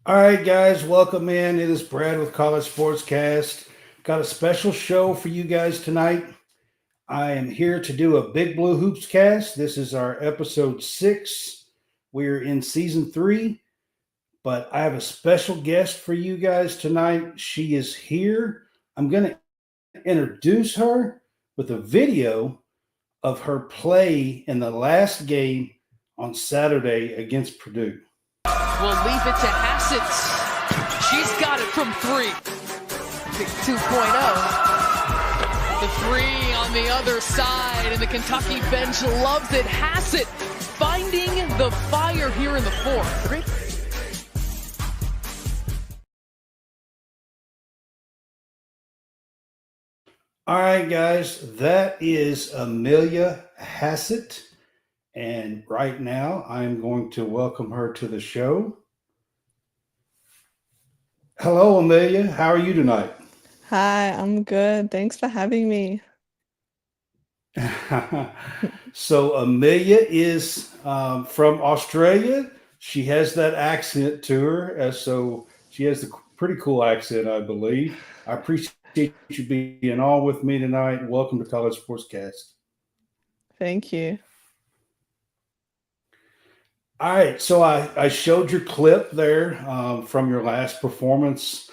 All right, guys, welcome in. It is Brad with College SportsCast. Got a special show for you guys tonight. I am here to do a Big Blue Hoops cast. This is our episode 6. We're in season 3, but I have a special guest for you guys tonight. She is here. I'm going to introduce her with a video of her play in the last game on Saturday against Purdue. We'll leave it to Hassett. She's got it from 3. 2.0. The 3 on the other side, and the Kentucky bench loves it. Hassett finding the fire here in the 4th. All right, guys, that is Amelia Hassett. And right now, I'm going to welcome her to the show. Hello, Amelia. How are you tonight? Hi, I'm good. Thanks for having me. So, Amelia is from Australia. She has that accent to her. So, she has a pretty cool accent, I believe. I appreciate you being on with me tonight. Welcome to College Sportscast. Thank you. All right, so I showed your clip there from your last performance.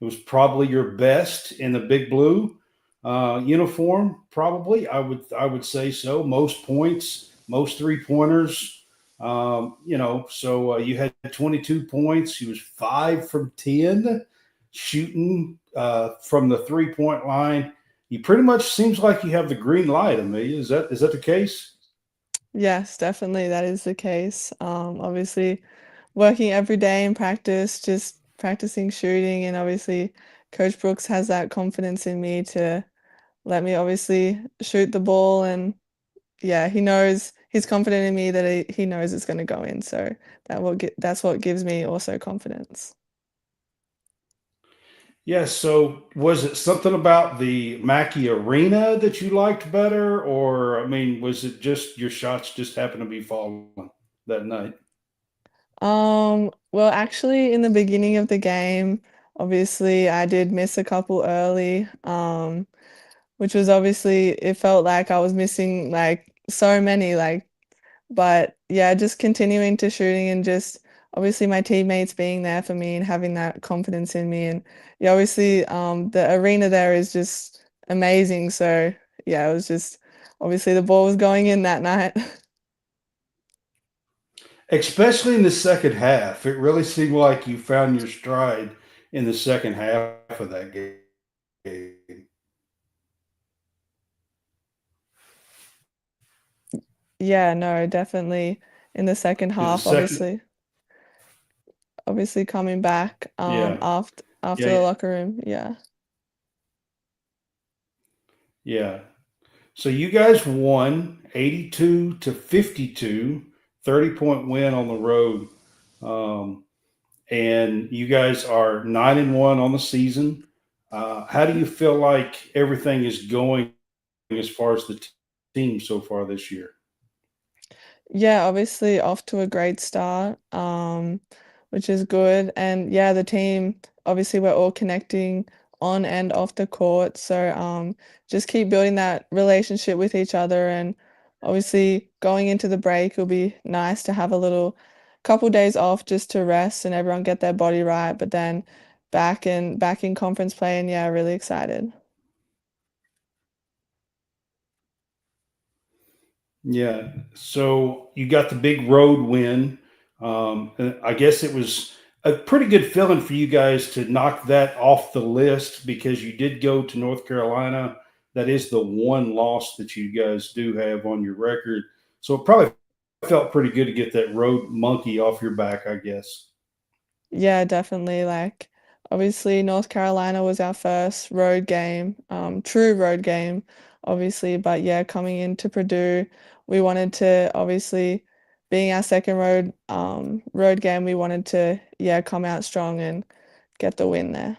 It was probably your best in the Big Blue uniform. Probably, I would say so. Most points, most 3-pointers. So you had 22 points. You was 5 from 10 shooting from the 3-point line. You pretty much seems like you have the green light, Amelia. Is that the case? Yes, definitely that is the case. Obviously working every day in practice, just practicing shooting, and obviously Coach Brooks has that confidence in me to let me obviously shoot the ball, and yeah, he's confident in me that he knows it's going to go in. So that's what gives me also confidence. Yes. So, was it something about the Mackey Arena that you liked better, or I mean, was it just your shots just happened to be falling that night? Well, actually, in the beginning of the game, obviously, I did miss a couple early, which was obviously, it felt like I was missing like so many, but yeah, just continuing to shooting and just obviously my teammates being there for me and having that confidence in me. And yeah, obviously, the arena there is just amazing. So yeah, it was just obviously the ball was going in that night. Especially in the second half, it really seemed like you found your stride in the second half of that game. Yeah, no, definitely in the second Because the half, second, obviously coming back yeah, after the yeah, locker room. Yeah. yeah. So you guys won 82 to 52, 30-point win on the road. Um, and you guys are 9-1 on the season. How do you feel like everything is going as far as the team so far this year? Yeah, obviously off to a great start, which is good. And yeah, the team, obviously we're all connecting on and off the court. So just keep building that relationship with each other. And obviously going into the break, it'll be nice to have a little couple days off just to rest and everyone get their body right. But then back in conference play, and yeah, really excited. Yeah. So you got the big road win. And I guess it was a pretty good feeling for you guys to knock that off the list because you did go to North Carolina. That is the one loss that you guys do have on your record. So it probably felt pretty good to get that road monkey off your back, I guess. Yeah, definitely. Obviously, North Carolina was our first road game, true road game, obviously. But yeah, coming into Purdue, we wanted to obviously, being our second road game, we wanted to yeah come out strong and get the win there.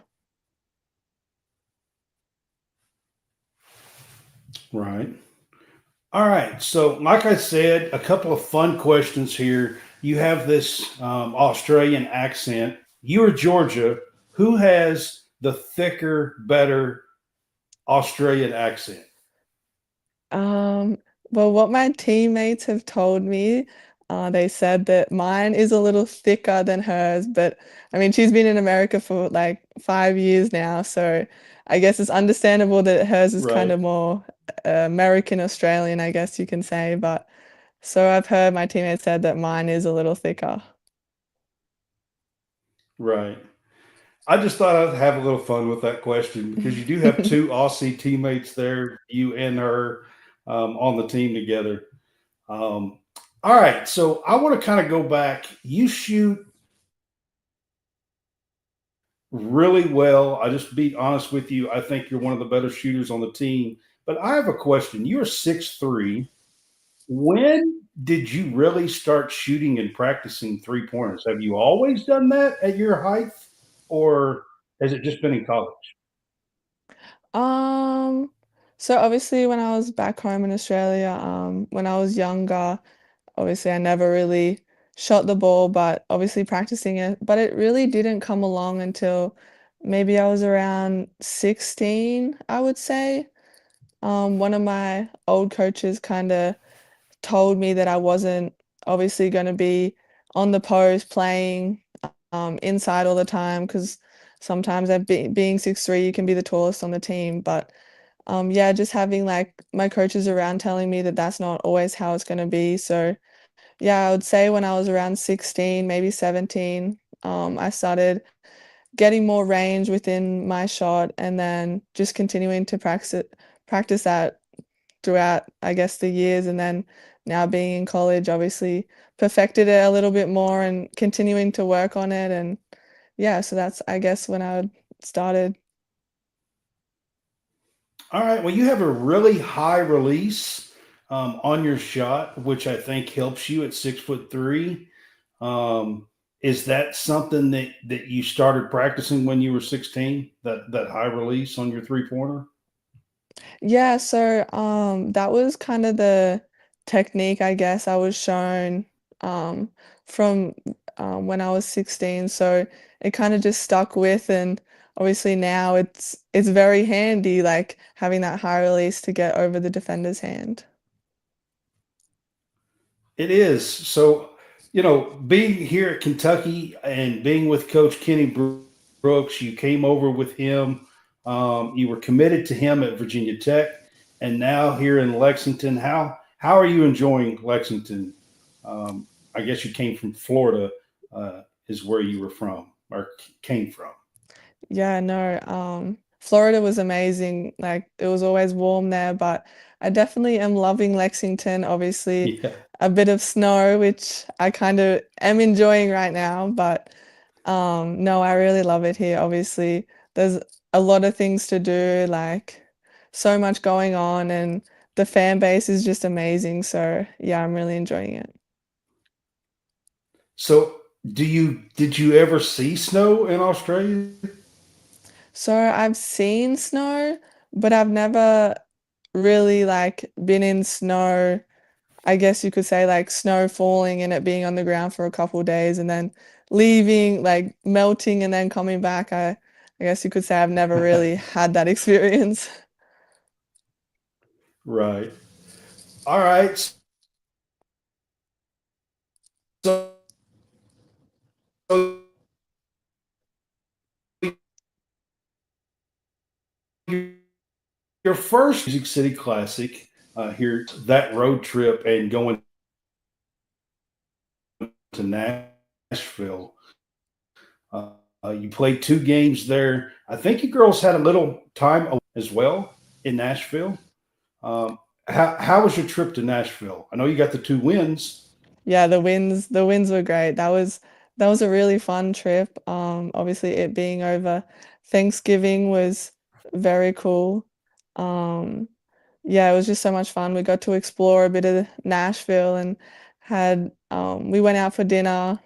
Right. All right. So, like I said, a couple of fun questions here. you have this Australian accent. You are Georgia. Who has the thicker, better Australian accent? Um, well, what my teammates have told me, they said that mine is a little thicker than hers, but I mean, she's been in America for like 5 years now, so I guess it's understandable that hers is kind Right, of more American Australian, I guess you can say. But so I've heard my teammates said that mine is a little thicker. right. I just thought I'd have a little fun with that question because you do have two Aussie teammates there, you and her, on the team together. Um, all right, so I want to kind of go back. You shoot really well. I just be honest with you. I think you're one of the better shooters on the team. But I have a question. You're 6'3". When did you really start shooting and practicing three pointers? Have you always done that at your height, or has it just been in college? Um, so obviously when I was back home in Australia, when I was younger, obviously I never really shot the ball, but obviously practicing it, but it really didn't come along until maybe I was around 16, I would say. One of my old coaches kind of told me that I wasn't obviously going to be on the post playing inside all the time because sometimes being 6'3", you can be the tallest on the team. But yeah, just having like my coaches around telling me that that's not always how it's going to be. So yeah, I would say when I was around 16, maybe 17, I started getting more range within my shot and then just continuing to practice that throughout, I guess, the years, and then now being in college, obviously perfected it a little bit more and continuing to work on it. And yeah, so that's, I guess, when I started. All right. Well, you have a really high release on your shot, which I think helps you at 6'3". Um, is that something that you started practicing when you were 16? That high release on your three pointer? Yeah, so that was kind of the technique, I guess, I was shown um from when I was 16. So it kind of just stuck with, and obviously now it's very handy, like having that high release to get over the defender's hand. It is. So, being here at Kentucky and being with Coach Kenny Brooks, you came over with him. You were committed to him at Virginia Tech, and now here in Lexington. How are you enjoying Lexington? I guess you came from Florida, is where you were from or came from. Yeah, no, Florida was amazing. Like it was always warm there, but I definitely am loving Lexington. Obviously, Yeah. a bit of snow, which I kind of am enjoying right now, but no, I really love it here. Obviously, there's a lot of things to do, like so much going on, and the fan base is just amazing. So yeah, I'm really enjoying it. So, did you ever see snow in Australia? So I've seen snow, but I've never really like been in snow. I guess you could say like snow falling and it being on the ground for a couple of days and then leaving, like melting and then coming back. I guess you could say I've never really had that experience. Right. All right. So your first Music City Classic here, that road trip and going to Nashville. Uh, you played two games there. I think you girls had a little time as well in Nashville. Um, how was your trip to Nashville? I know you got the two wins. Yeah, the wins were great. That was a really fun trip. Obviously it being over Thanksgiving was very cool. Um, yeah, it was just so much fun. We got to explore a bit of Nashville and we went out for dinner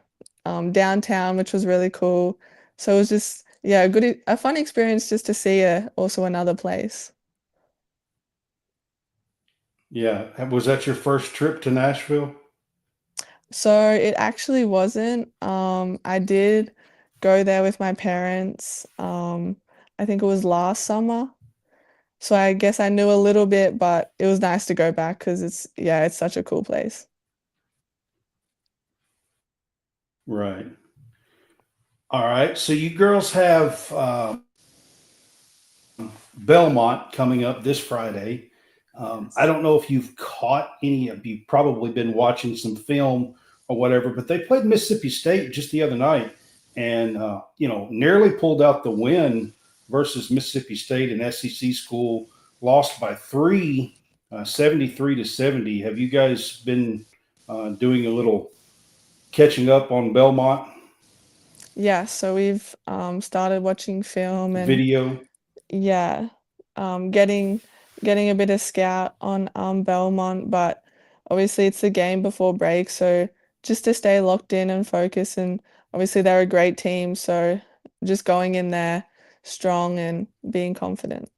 downtown, which was really cool. So it was just yeah, a fun experience just to see also another place. Yeah. Was that your first trip to Nashville? So it actually wasn't. I did go there with my parents. I think it was last summer. So I guess I knew a little bit, but it was nice to go back because yeah, it's such a cool place. Right. All right. So you girls have Belmont coming up this Friday. I don't know if you've caught any of you probably been watching some film or whatever, but they played Mississippi State just the other night and nearly pulled out the win versus Mississippi State, an SEC school, lost by three, 73-70. Have you guys been doing a little catching up on Belmont Yeah, so we've started watching film and video? yeah, getting a bit of scout on Belmont, but obviously it's the game before break, so just to stay locked in and focus. And obviously they're a great team, so just going in there strong and being confident.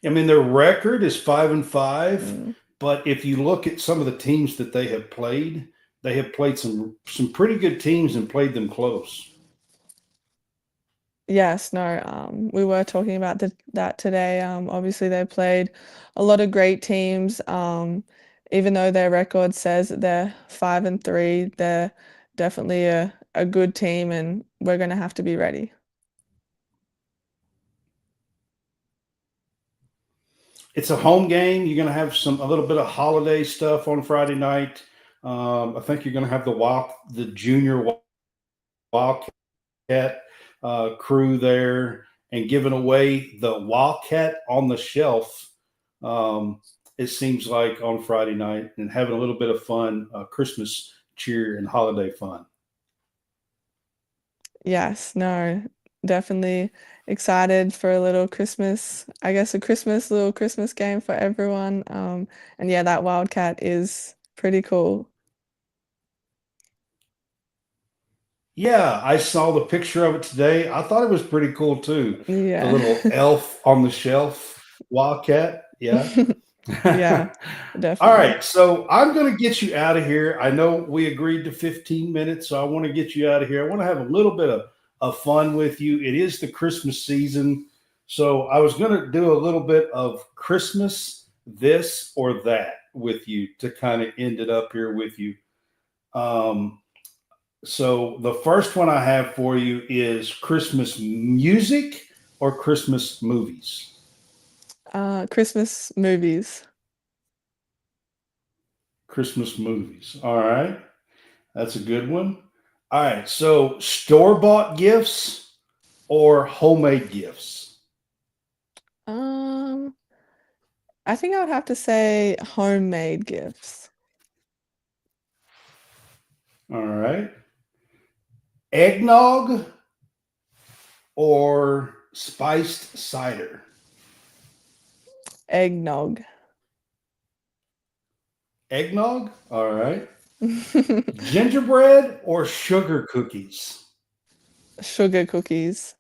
I mean, their record is 5-5, Mm. but if you look at some of the teams that they have played some pretty good teams and played them close. Yes, no, we were talking about that today. Obviously they played a lot of great teams. Even though their record says that they're 5-3, they're definitely a good team, and we're gonna have to be ready. It's a home game. You're going to have a little bit of holiday stuff on Friday night. I think you're going to have the junior Wildcat crew there and giving away the Wildcat on the shelf. It seems like on Friday night and having a little bit of fun, Christmas cheer and holiday fun. Yes, no, definitely excited for a little Christmas, I guess a little Christmas game for everyone. And yeah, that Wildcat is pretty cool. Yeah, I saw the picture of it today. I thought it was pretty cool too. The Yeah. little elf on the shelf Wildcat. Yeah. Yeah, All definitely. right. So I'm going to get you out of here. I know we agreed to 15 minutes, so I want to get you out of here. I want to have a little bit of fun with you. It is the Christmas season. So I was going to do a little bit of Christmas this or that with you to kind of end it up here with you. So the first one I have for you is Christmas music or Christmas movies? Christmas movies. Christmas movies. All right. That's a good one. All right. So store-bought gifts or homemade gifts? Um, I think I would have to say homemade gifts. All right. Eggnog or spiced cider? Eggnog. Eggnog. All right. Gingerbread or sugar cookies? Sugar cookies.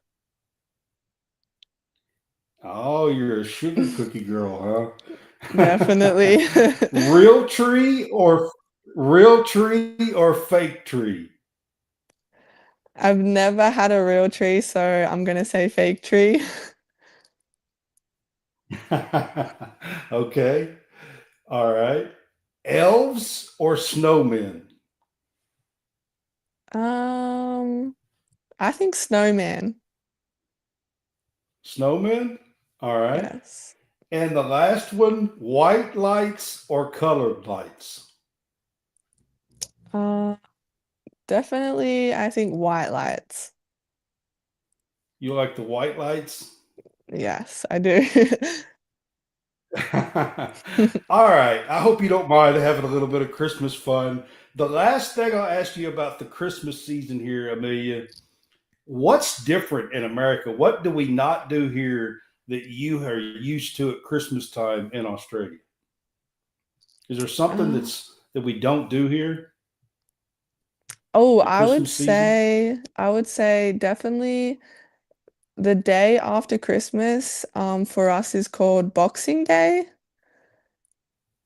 Oh, you're a sugar cookie girl, Definitely. huh? Real tree or fake tree? I've never had a real tree, so I'm gonna say fake tree. Okay. All right. Elves or snowmen? Um, I think snowman. Snowmen? All right. Yes. And the last one, white lights or colored lights? Uh, Definitely, I think white lights. You like the white lights? Yes, I do. All right. I hope you don't mind having a little bit of Christmas fun. The last thing I'll ask you about the Christmas season here, Amelia, what's different in America? What do we not do here that you are used to at Christmas time in Australia? Is there something Uh, that we don't do here oh, at Christmas season? I would say definitely the day after Christmas, for us is called Boxing Day.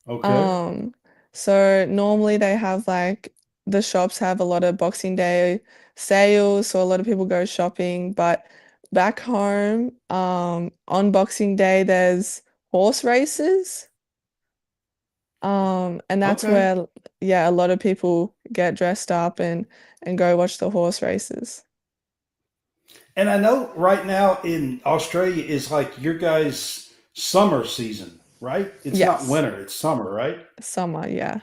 Okay. Um, so normally they have like the shops have a lot of Boxing Day sales, so a lot of people go shopping. But back home, on Boxing Day, there's horse races. And that's Okay. where, yeah, a lot of people get dressed up and go watch the horse races. And I know right now in Australia is like your guys' summer season, right? It's not Yes, winter, it's summer, right? summer, yeah.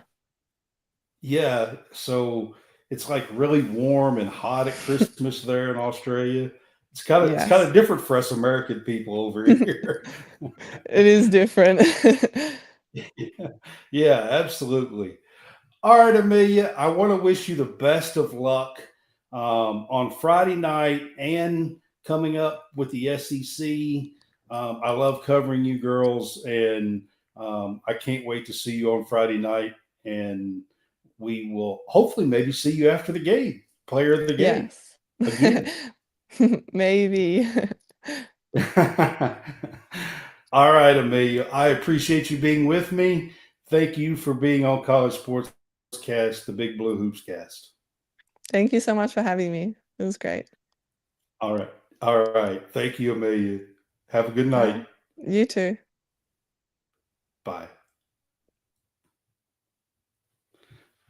Yeah. So it's like really warm and hot at Christmas there in Australia. It's kind of Yes. different for us American people over here. It is different. Yeah, absolutely. All right, Amelia, I want to wish you the best of luck on Friday night and coming up with the SEC. I love covering you girls, and I can't wait to see you on Friday night. And we will hopefully maybe see you after the game, player of the game Yes. again. Maybe. All right, Amelia, I appreciate you being with me. Thank you for being on College SportsCast, the Big Blue HoopsCast. Thank you so much for having me. It was great. All right. All right. Thank you, Amelia. Have a good night. Bye. You too. Bye.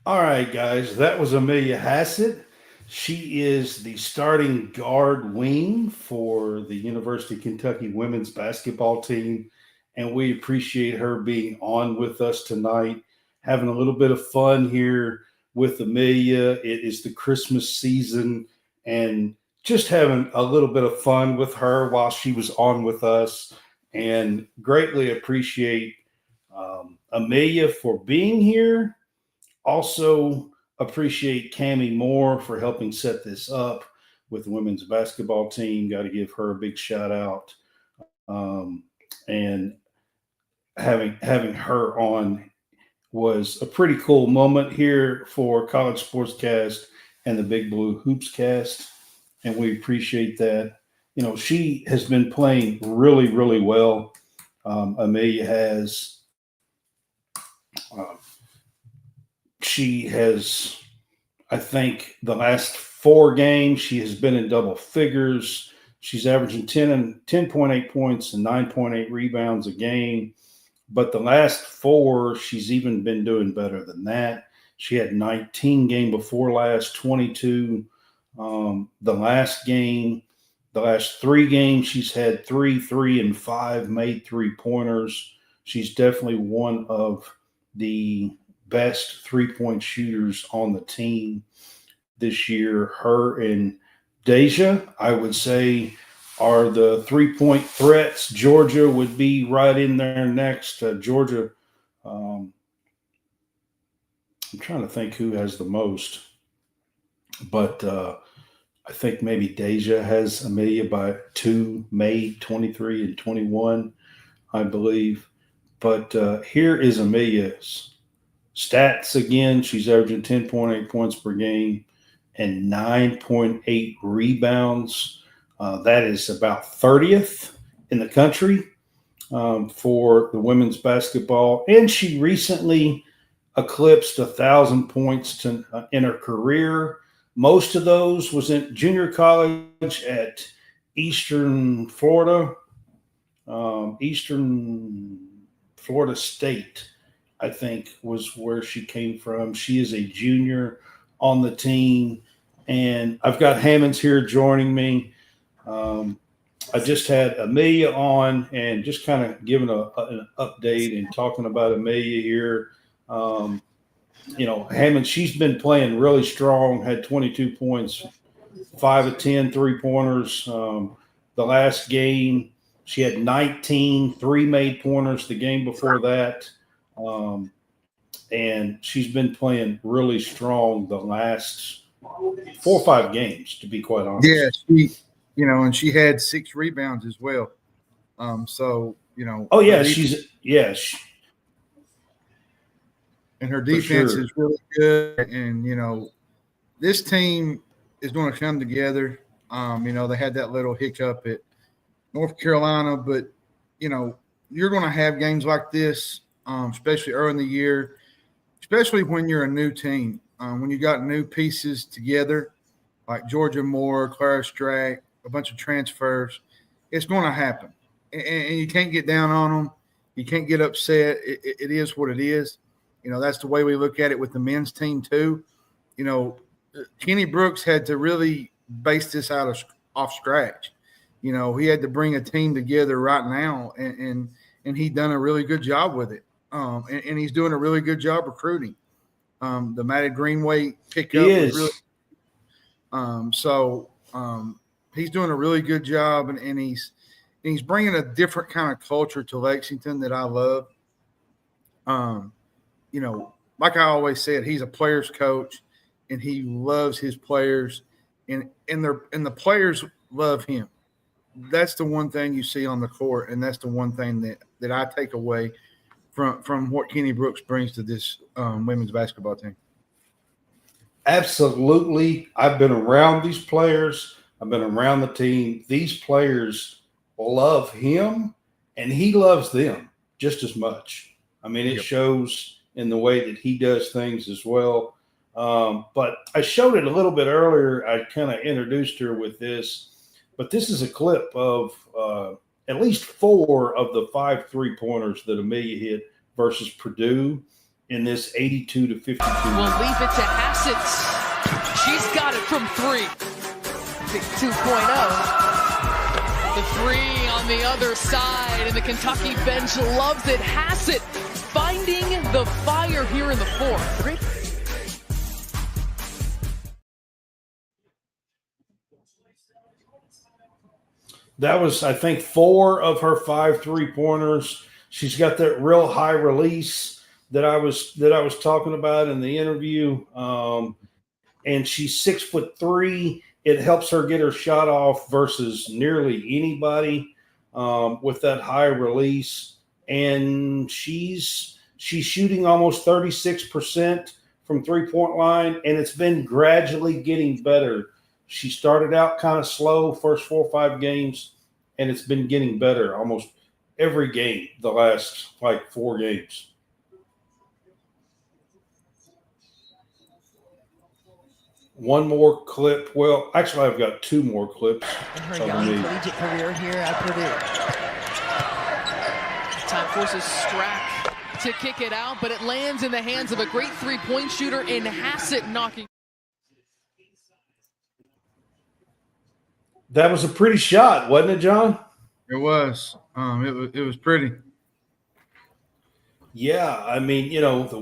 All right, guys. That was Amelia Hassett. She is the starting guard wing for the University of Kentucky women's basketball team. And we appreciate her being on with us tonight, having a little bit of fun here with Amelia. It is the Christmas season and just having a little bit of fun with her while she was on with us. And greatly appreciate Amelia for being here. Also, appreciate Cammie Moore for helping set this up with the women's basketball team. Got to give her a big shout out. And having her on was a pretty cool moment here for College Sportscast and the Big Blue HoopsCast, and we appreciate that. You know, she has been playing really, really well. Amelia has. Uh, she has, I think, the last 4 games, she has been in double figures. She's averaging 10.8 points and 9.8 rebounds a game. But the last 4, she's even been doing better than that. She had 19 game before last, 22. The last 3 games, she's had 3, 3, and 5 made 3-pointers. She's definitely one of the best 3-point shooters on the team this year. Her and Deja, I would say, are the 3-point threats. Georgia would be right in there next. Georgia, I'm trying to think who has the most, but I think maybe Deja has Amelia by 2, made 23 and 21, I believe. But here is Amelia's stats again. She's averaging 10.8 points per game and 9.8 rebounds. That is about 30th in the country for the women's basketball. And she recently eclipsed 1,000 points in her career. Most of those was in junior college at Eastern Florida State, I think, was where she came from. She is a junior on the team. And I've got Hammonds here joining me. I just had Amelia on and just kind of giving an update and talking about Amelia here. Hammond, she's been playing really strong, had 22 points, 5 of 10 3-pointers. The last game, she had 19 3 made pointers the game before that. And she's been playing really strong the last 4 or 5 games, to be quite honest. Yeah, and she had 6 rebounds as well. Oh yeah, and her defense is really good. And this team is going to come together. They had that little hiccup at North Carolina, but you're going to have games like this especially early in the year, especially when you're a new team. When you got new pieces together, like Georgia Moore, Clara Strack, a bunch of transfers, it's going to happen. And you can't get down on them. You can't get upset. It is what it is. That's the way we look at it with the men's team too. Kenny Brooks had to really base this off scratch. He had to bring a team together right now, and he done a really good job with it. And he's doing a really good job recruiting. The Matted Greenway pickup was really he's doing a really good job, and he's bringing a different kind of culture to Lexington that I love. Like I always said, he's a player's coach, and he loves his players, and the players love him. That's the one thing you see on the court, and that's the one thing that I take away from what Kenny Brooks brings to this women's basketball team. Absolutely. I've been around these players. I've been around the team. These players love him, and he loves them just as much. I mean, it shows in the way that he does things as well. But I showed it a little bit earlier. I kind of introduced her with this. But this is a clip of at least 4 of the 5 3-pointers that Amelia hit versus Purdue in this 82-52. We'll leave it to Hassett. She's got it from 3. Big 2.0. The 3 on the other side, and the Kentucky bench loves it. Hassett finding the fire here in the 4th. That was, I think, 4 of her 5 3-pointers. She's got that real high release that I was talking about in the interview. And she's 6'3". It helps her get her shot off versus nearly anybody with that high release. And she's shooting almost 36% from 3-point line, and it's been gradually getting better. She started out kind of slow first 4 or 5 games, and it's been getting better almost every game the last 4 games. One more clip. Well, actually, I've got 2 more clips. In her young collegiate career here at Purdue. Time forces Strack to kick it out, but it lands in the hands of a great 3-point shooter in Hassett, knocking. That was a pretty shot, wasn't it, John? It was. It was pretty. Yeah, I mean,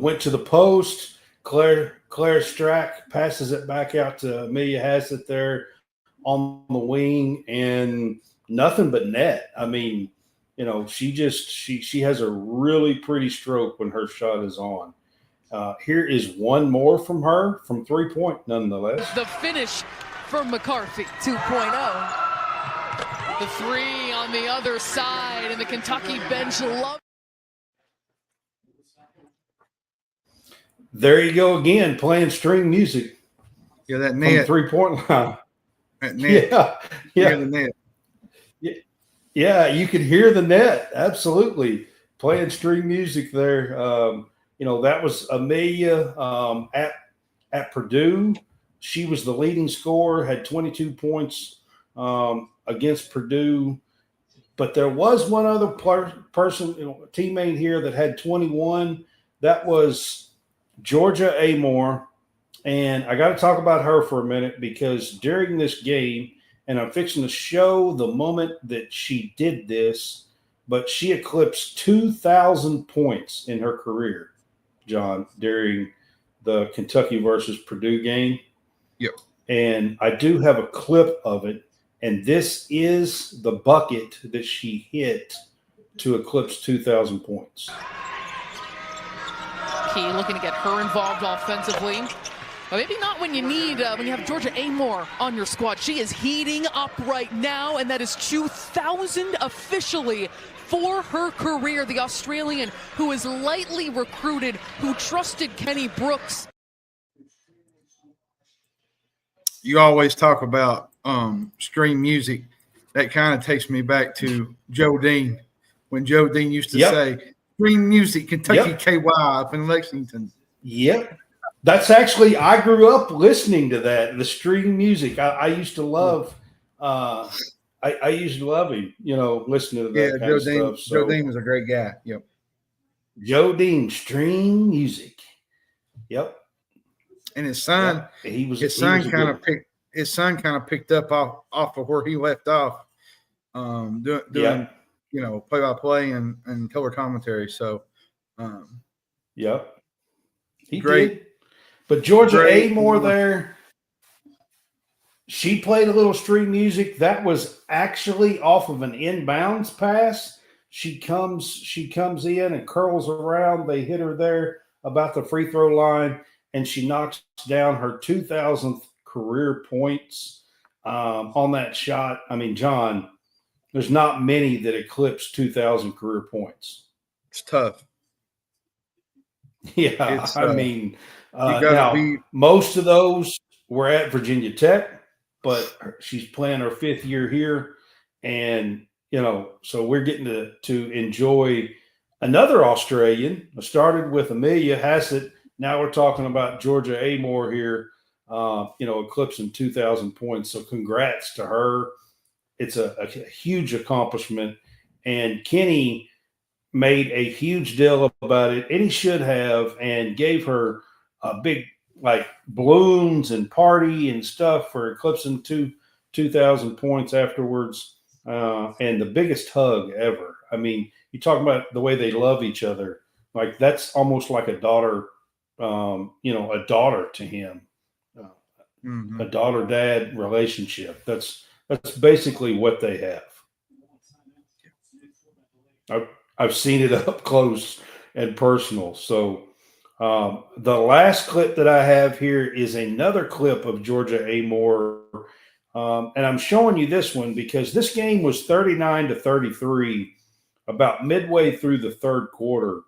went to the post. Claire Strack passes it back out to Amelia Hassett there on the wing, and nothing but net. I mean, she has a really pretty stroke when her shot is on. Here is one more from her from 3-point, nonetheless. The finish for McCarthy, 2.0. The 3 on the other side, and the Kentucky bench loves. There you go again, playing string music. Yeah, that net. From 3-point line. That net. Yeah. The net. Yeah, you could hear the net. Absolutely. Playing string music there. That was Amelia at Purdue. She was the leading scorer, had 22 points against Purdue. But there was one other person, teammate here that had 21. That was Georgia Amore. And I got to talk about her for a minute because during this game, and I'm fixing to show the moment that she did this, but she eclipsed 2,000 points in her career, John, during the Kentucky versus Purdue game. Yep. And I do have a clip of it, and this is the bucket that she hit to eclipse 2,000 points. Key looking to get her involved offensively. But maybe not when you need, when you have Georgia Amore on your squad. She is heating up right now, and that is 2,000 officially for her career. The Australian who is lightly recruited, who trusted Kenny Brooks. You always talk about string music. That kind of takes me back to Joe Dean, when Joe Dean used to say, Stream Music, Kentucky Yep. KY up in Lexington. Yep. That's actually, I grew up listening to that, the stream music. I used to love, I used to love him, listening to Yeah, that kind Joe of Dean. stuff. Joe So Dean was a great guy. Yep. Joe Dean, stream music. Yep. And his son, Yep. He was kind a good of picked up off of where he left off, doing Yep. play by play and color commentary. So, Yep. He Great. did. But Georgia Great. Amore there, she played a little stream music. That was actually off of an inbounds pass. She comes in and curls around. They hit her there about the free throw line, and she knocks down her 2,000th career points on that shot. I mean, John, there's not many that eclipse 2,000 career points. It's tough. Yeah, It's, I mean, you gotta now be. most of those were at Virginia Tech, but she's playing her 5th year here, and so we're getting to enjoy another Australian. I started with Amelia Hassett. Now we're talking about Georgia Amore here, eclipsing 2,000 points. So congrats to her. It's a huge accomplishment, and Kenny made a huge deal about it, and he should have, and gave her a big balloons and party and stuff for eclipsing 2,000 points afterwards, and the biggest hug ever. I mean, you talk about the way they love each other, that's almost like a daughter, a daughter to him, a daughter-dad relationship. That's basically what they have. I've seen it up close and personal. So the last clip that I have here is another clip of Georgia Amore. And I'm showing you this one because this game was 39-33 about midway through the third quarter.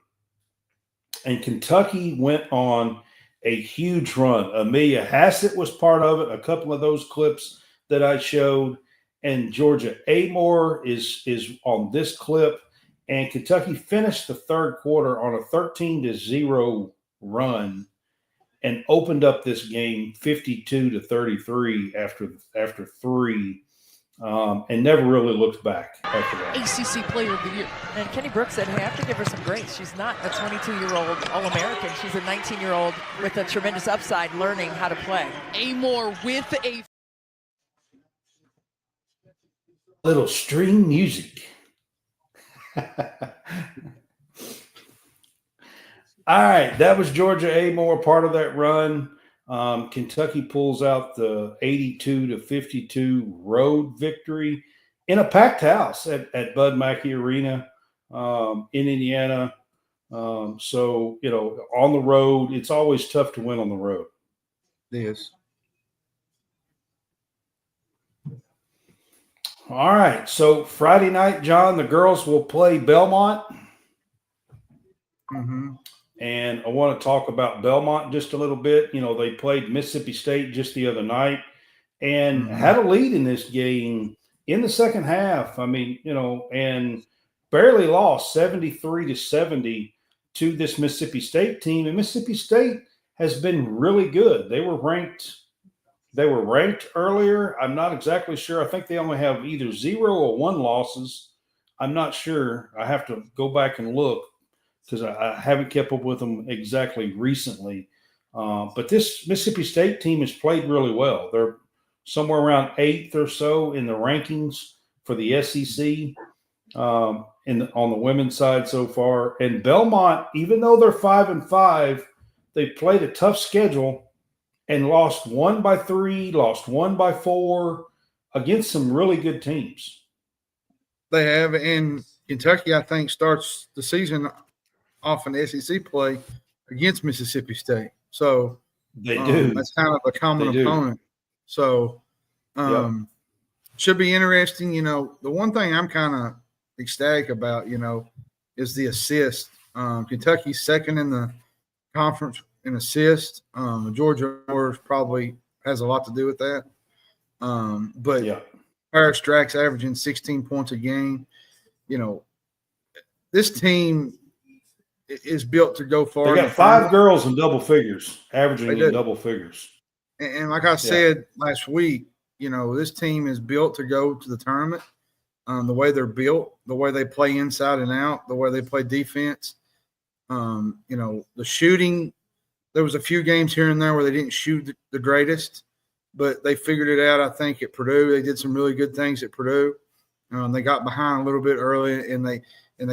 And Kentucky went on a huge run. Amelia Hassett was part of it, a couple of those clips that I showed. And Georgia Amore is on this clip. And Kentucky finished the third quarter on a 13-0 run and opened up this game 52-33 after 3, and never really looked back after that. ACC Player of the Year. And Kenny Brooks said, hey, I have to give her some grace. She's not a 22-year-old All-American. She's a 19-year-old with a tremendous upside learning how to play. Amore with a little string music. All right, that was Georgia Amore, part of that run. Kentucky pulls out the 82-52 road victory in a packed house at Bud Mackey Arena in Indiana. So, on the road, it's always tough to win on the road. It is. All right, so Friday night, John, the girls will play Belmont. Mm-hmm. And I want to talk about Belmont just a little bit. They played Mississippi State just the other night and had a lead in this game in the second half. I mean, and barely lost 73-70 to this Mississippi State team. And Mississippi State has been really good. They were ranked earlier. I'm not exactly sure. I think they only have either 0 or 1 losses. I'm not sure. I have to go back and look because I haven't kept up with them exactly recently. But this Mississippi State team has played really well. They're somewhere around 8th or so in the rankings for the SEC on the women's side so far. And Belmont, even though they're 5-5, they've played a tough schedule and lost 1 by 3, lost 1 by 4 against some really good teams. They have, and Kentucky, I think, starts the season off in SEC play against Mississippi State. So they do. That's kind of a common opponent. So should be interesting. The one thing I'm kind of ecstatic about, is the assist. Kentucky's second in the conference in assist. Georgia probably has a lot to do with that. But Paris Strack's averaging 16 points a game. This team is built to go far. They in got the 5 tournament. girls in double figures, averaging They in do. double figures. And like I said last week, this team is built to go to the tournament. The way they're built, the way they play inside and out, the way they play defense. The shooting. There was a few games here and there where they didn't shoot the greatest, but they figured it out. I think at Purdue, they did some really good things at Purdue. They got behind a little bit early, and they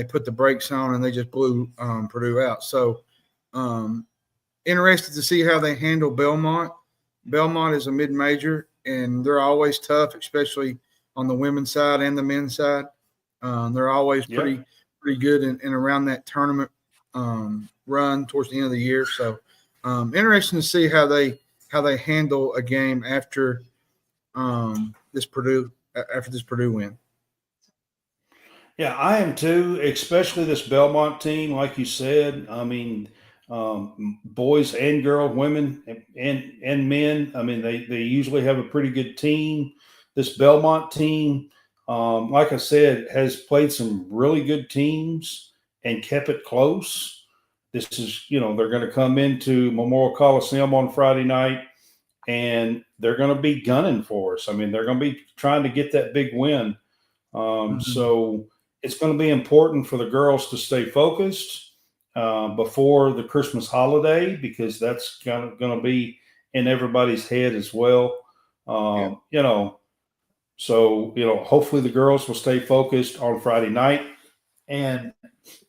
put the brakes on, and they just blew Purdue out. So, interested to see how they handle Belmont. Belmont is a mid-major, and they're always tough, especially on the women's side and the men's side. They're always pretty good in around that tournament run towards the end of the year. So, interesting to see how they handle a game after this Purdue win. Yeah, I am too, especially this Belmont team. Like you said, I mean, boys and girls, women and men. I mean, they usually have a pretty good team. This Belmont team, like I said, has played some really good teams and kept it close. This is, they're going to come into Memorial Coliseum on Friday night, and they're going to be gunning for us. I mean, they're going to be trying to get that big win. So it's going to be important for the girls to stay focused before the Christmas holiday, because that's going to be in everybody's head as well. So, hopefully the girls will stay focused on Friday night and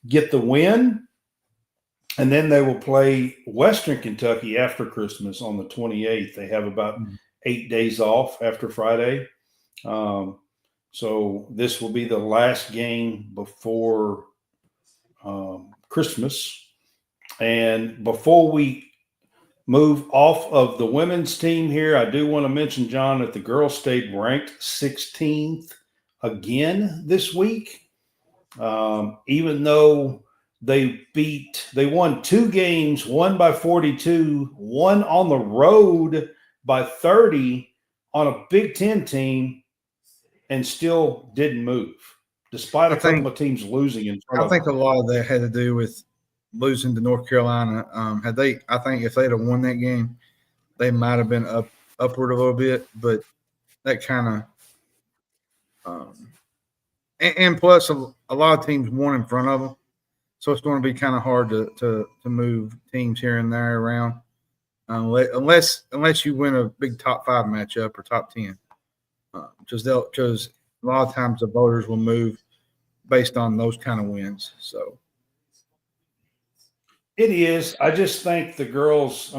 get the win. And then they will play Western Kentucky after Christmas on the 28th. They have about 8 days off after Friday. So this will be the last game before Christmas. And before we move off of the women's team here, I do want to mention, John, that the girls stayed ranked 16th again this week, even though they won 2 games, one by 42, one on the road by 30 on a Big Ten team, and still didn't move, despite a couple of teams losing in front of them. I think a lot of that had to do with losing to North Carolina. I think if they'd have won that game, they might have been upward a little bit, but that kind of and plus a lot of teams won in front of them, so it's going to be kind of hard to move teams here and there around, unless you win a big top 5 matchup or top 10, because a lot of times the voters will move based on those kind of wins. So it is. I just think the girls,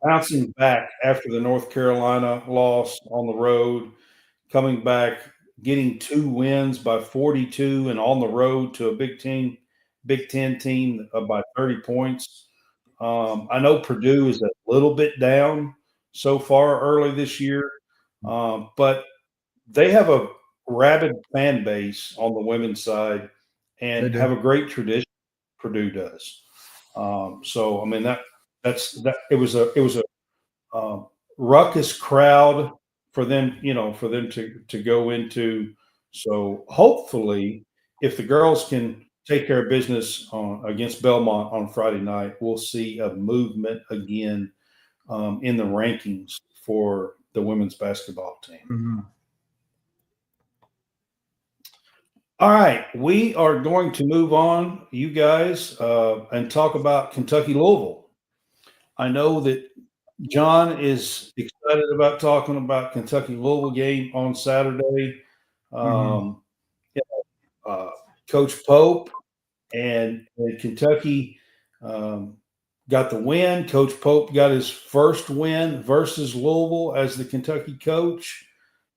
bouncing back after the North Carolina loss on the road, coming back, getting 2 wins by 42 and on the road to a Big Ten team by 30 points. I know Purdue is a little bit down so far early this year, but they have a rabid fan base on the women's side and have a great tradition. Purdue does. So I mean it was a ruckus crowd for them, to go into. So hopefully, if the girls can take care of business against Belmont on Friday night, we'll see a movement again in the rankings for the women's basketball team. Mm-hmm. All right, we are going to move on, you guys, and talk about Kentucky-Louisville. I know that John is excited about talking about Kentucky-Louisville game on Saturday. Coach Pope and Kentucky got the win. Coach Pope got his first win versus Louisville as the Kentucky coach.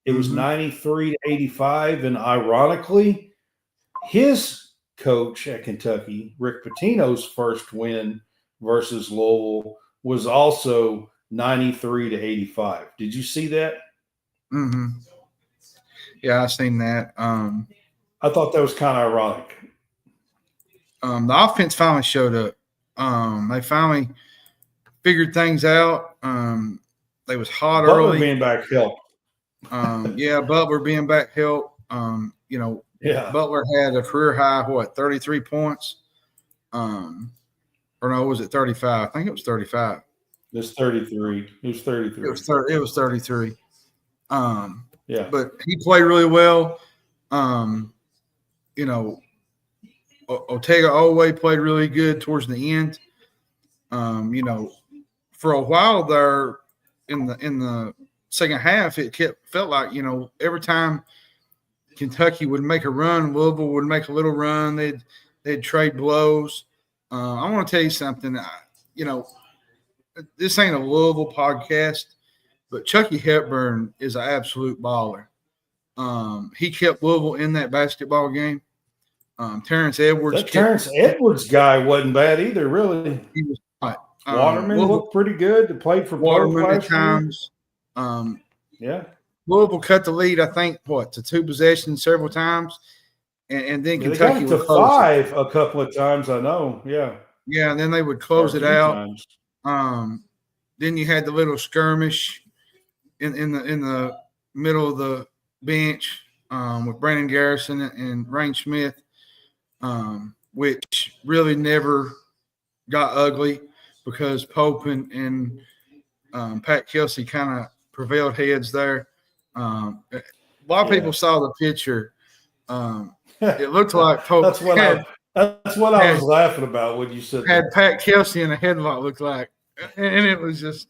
It was 93-85, and ironically, his coach at Kentucky, Rick Pitino's first win versus Louisville was also 93-85. Did you see that? Mm-hmm. Yeah, I seen that. I thought that was kind of ironic. The offense finally showed up. They finally figured things out. They was hot Butler early. being back helped. Butler being back helped. Yeah. Butler had a career high, 33 points? Or no, was it 35? I think it was 35. It's 33. It was 33. It was 33. Yeah. But he played really well. Otega Oweh played really good towards the end. For a while there in the second half, felt like, every time Kentucky would make a run, Louisville would make a little run. They'd trade blows. I want to tell you something. This ain't a Louisville podcast, but Chucky Hepburn is an absolute baller. He kept Louisville in that basketball game. Terrence Edwards. That Terrence Edwards guy wasn't bad either, really. He was not. Waterman looked pretty good. They played for Waterman both at times. Yeah. Louisville cut the lead, I think, to 2 possessions several times. And then Kentucky they got would to 5 a couple of times, I know. Yeah. Yeah, and then they would close it out. Times. Then you had the little skirmish in the middle of the bench with Brandon Garrison and Rain Smith, which really never got ugly because Pope and Pat Kelsey kind of prevailed heads there. A lot of people saw the picture. It looked like Pope. That's what I was laughing about when you said had that. Pat Kelsey in a headlock looked like, and it was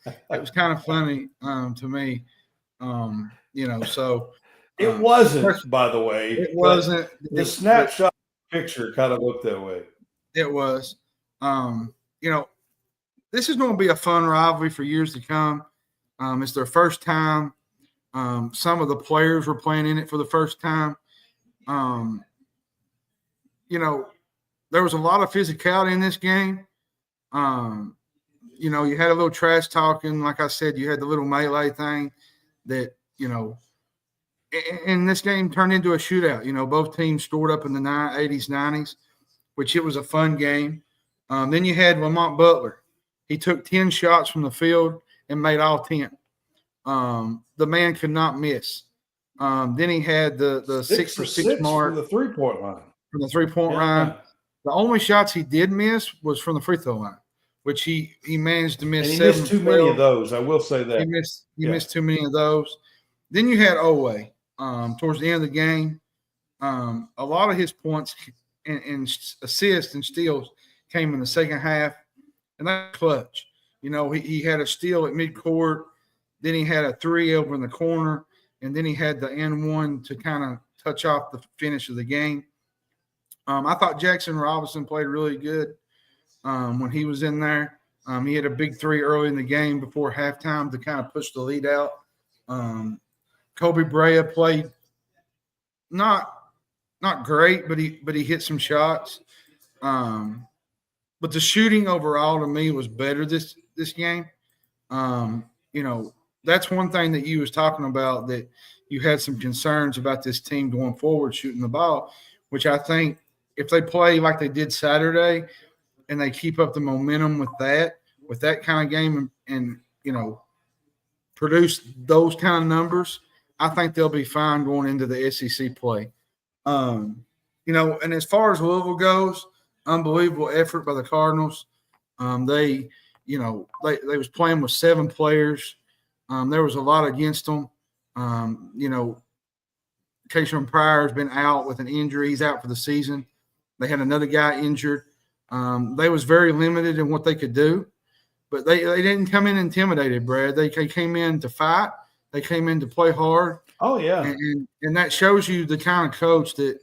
kind of funny to me. So It wasn't, by the way. It wasn't. The snapshot picture kind of looked that way. It was. This is going to be a fun rivalry for years to come. It's their first time. Some of the players were playing in it for the first time. There was a lot of physicality in this game. You had a little trash talking. Like I said, you had the little melee thing that, and this game turned into a shootout. Both teams scored up in the 80s, 90s, which it was a fun game. Then you had Lamont Butler. He took 10 shots from the field and made all 10. The man could not miss. Then he had the 6 for 6 mark from the 3-point line. From the 3-point line. The only shots he did miss was from the free throw line, which he managed to miss. And he 7 missed too many of those. I will say that. He missed too many of those. Then you had Oweh towards the end of the game. A lot of his points and assists and steals came in the second half, and that's clutch. He had a steal at midcourt. Then he had a 3 over in the corner, and then he had the N1 to kind of touch off the finish of the game. I thought Jackson Robinson played really good when he was in there. He had a big 3 early in the game before halftime to kind of push the lead out. Kobe Brea played not great, but he hit some shots. But the shooting overall to me was better this game. That's one thing that you was talking about, that you had some concerns about this team going forward shooting the ball, which I think if they play like they did Saturday and they keep up the momentum with that kind of game and produce those kind of numbers, I think they'll be fine going into the SEC play. And as far as Louisville goes, unbelievable effort by the Cardinals. They was playing with 7 players. There was a lot against them. Keyshawn Pryor has been out with an injury. He's out for the season. They had another guy injured. They was very limited in what they could do, but they didn't come in intimidated, Brad. They came in to fight. They came in to play hard. Oh, yeah. And that shows you the kind of coach that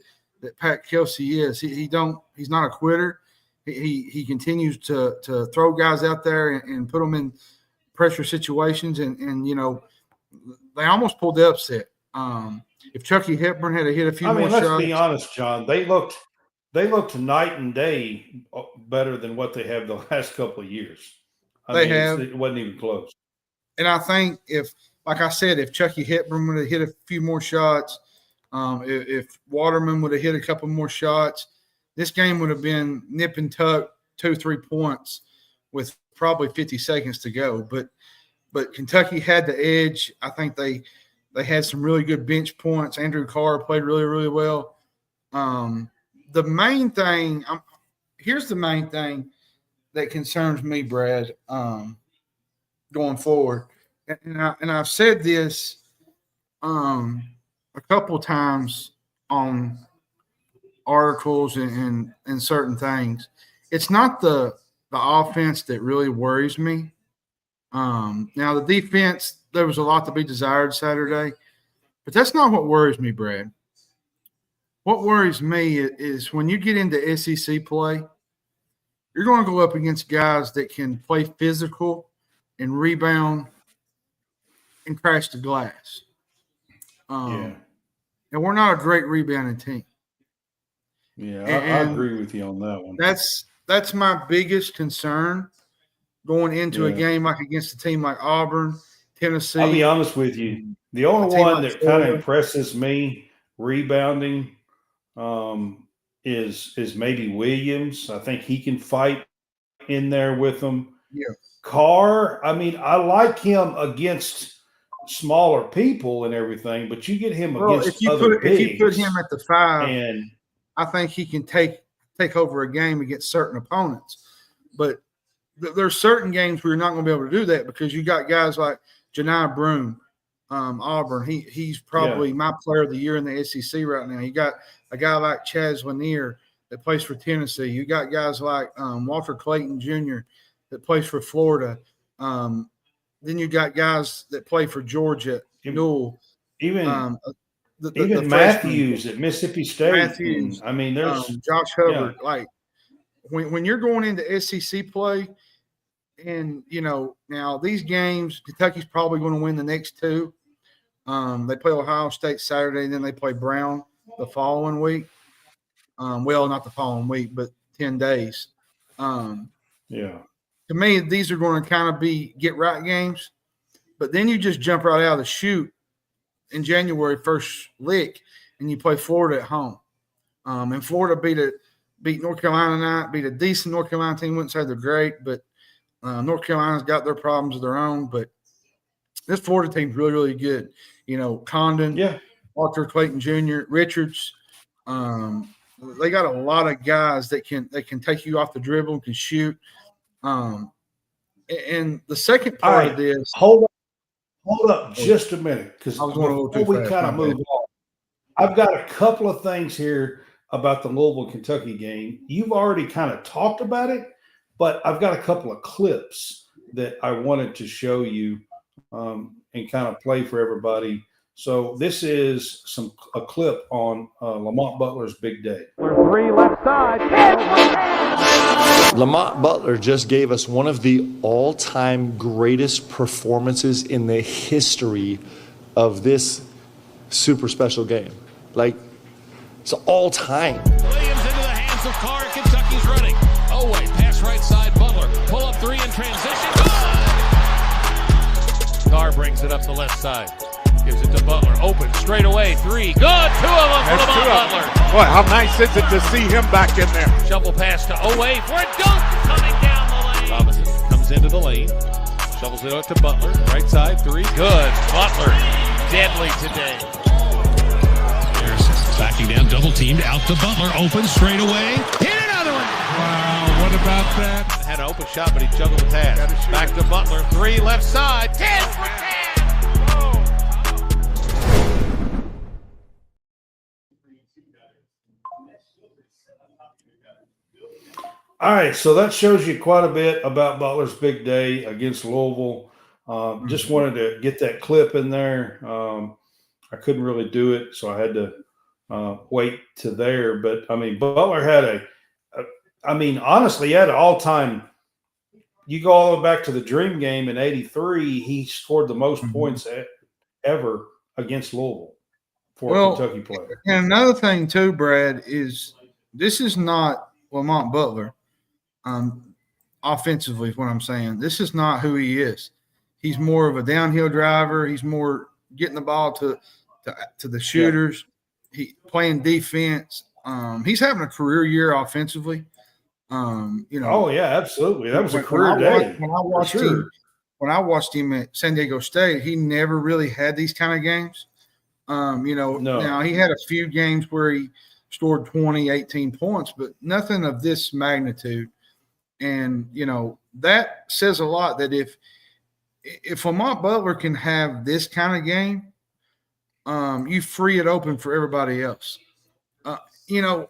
Pat Kelsey is. He's not a quitter. He continues to throw guys out there and put them in pressure situations. And they almost pulled the upset. If Chucky Hepburn had hit a few more shots. Let's be honest, John. They looked night and day better than what they have the last couple of years. It wasn't even close. And I think if Chucky Hepburn would have hit a few more shots, if Waterman would have hit a couple more shots, this game would have been nip and tuck, 2-3 points with probably 50 seconds to go. But Kentucky had the edge. I think they had some really good bench points. Andrew Carr played really, really well. The main thing, here's the main thing that concerns me, Brad, going forward. And I've said this a couple times on articles and certain things. It's not the offense that really worries me. Now, the defense, there was a lot to be desired Saturday, but that's not what worries me, Brad. What worries me is when you get into SEC play, you're going to go up against guys that can play physical and rebound and crash the glass. And we're not a great rebounding team. Yeah, I agree with you on that one. That's my biggest concern going into a game like against a team like Auburn, Tennessee. I'll be honest with you. The only one that kind of impresses me rebounding is maybe Williams. I think he can fight in there with them. Yeah. Carr, I mean, I like him against smaller people and everything, but you get him against if you put him at the 5, and I think he can take over a game against certain opponents. But there's certain games where you're not going to be able to do that because you got guys like Janai Broome, Auburn. He's probably my player of the year in the SEC right now. You got a guy like Chaz Lanier that plays for Tennessee. You got guys like Walter Clayton Jr. that plays for Florida. Then you got guys that play for Georgia, Newell. Even Matthews at Mississippi State. Matthews. I mean, there's Josh Hubbard. Yeah. Like when you're going into SEC play, and now these games, Kentucky's probably going to win the next 2. They play Ohio State Saturday, and then they play Brown the following week. Well, not the following week, but 10 days. To me, these are going to kind of be get-right games. But then you just jump right out of the chute in January, first lick, and you play Florida at home. And Florida beat North Carolina tonight, beat a decent North Carolina team. Wouldn't say they're great, but North Carolina's got their problems of their own. But this Florida team's really, really good. Condon, Walter Clayton Jr., Richards. They got a lot of guys that can take you off the dribble and can shoot. And the second part of this – Hold up just a minute, because before we kind of move on, I've got a couple of things here about the Louisville-Kentucky game. You've already kind of talked about it, but I've got a couple of clips that I wanted to show you and kind of play for everybody. So this is a clip on Lamont Butler's big day. 3 left side. Lamont Butler just gave us one of the all-time greatest performances in the history of this super special game. Like, it's all time. Williams into the hands of Carr. Kentucky's running. Oh, wait. Pass right side. Butler. Pull up 3 in transition. Good! Carr brings it up the left side. Gives it to Butler. Open straight away. 3. Good. 2 of them for Lamont Butler. Boy, how nice is it to see him back in there? Shovel pass to Oway for a dunk coming down the lane. Robinson comes into the lane. Shovels it out to Butler. Right side. 3. Good. Butler. Deadly today. Harrison backing down. Double teamed. Out to Butler. Open straight away. Hit another one. Wow, what about that? Had an open shot, but he juggled the pass. Back to Butler. 3 left side. 10 for 10. All right, so that shows you quite a bit about Butler's big day against Louisville. Just wanted to get that clip in there. I couldn't really do it, so I had to wait to there. But, I mean, Butler had honestly, he had an all-time – you go all the way back to the Dream game in '83, he scored the most points ever against Louisville for a Kentucky player. And another thing, too, Brad, is this is not Lamont Butler. Offensively is what I'm saying. This is not who he is. He's more of a downhill driver. He's more getting the ball to the shooters. He playing defense. He's having a career year offensively. Oh yeah, absolutely. That was a career day. When I watched him at San Diego State, he never really had these kind of games. No. Now he had a few games where he scored 20, 18 points, but nothing of this magnitude. And, that says a lot that if Lamont Butler can have this kind of game, you free it open for everybody else. Yeah.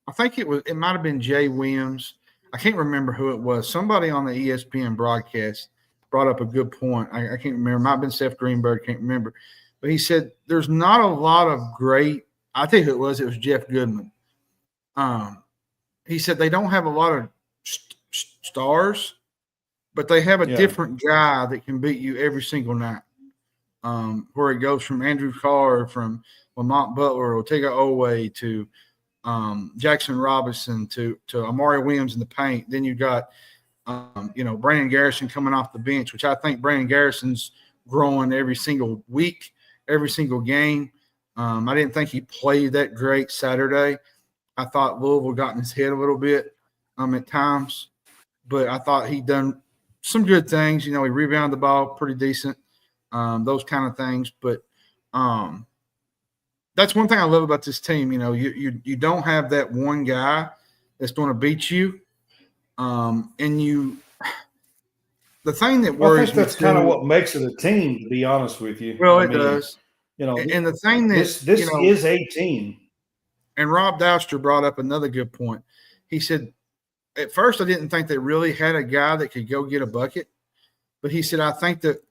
I think it might have been Jay Williams. I can't remember who it was. Somebody on the ESPN broadcast brought up a good point. I can't remember. It might have been Seth Greenberg. Can't remember. But he said there's not a lot of great – I think it was Jeff Goodman. He said they don't have a lot of stars, but they have a different guy that can beat you every single night. Where it goes from Andrew Carr, from Lamont Butler, Otega Owe to Jackson Robinson to Amari Williams in the paint. Then you got Brandon Garrison coming off the bench, which I think Brandon Garrison's growing every single week, every single game. I didn't think he played that great Saturday. I thought Louisville got in his head a little bit at times, but I thought he'd done some good things. He rebounded the ball pretty decent, those kind of things. But that's one thing I love about this team. You don't have that one guy that's going to beat you. The thing that worries I think that's kind of what makes it a team, to be honest with you. Well, it does. And the thing that this is a team. And Rob Douster brought up another good point. He said, at first I didn't think they really had a guy that could go get a bucket, but he said I think that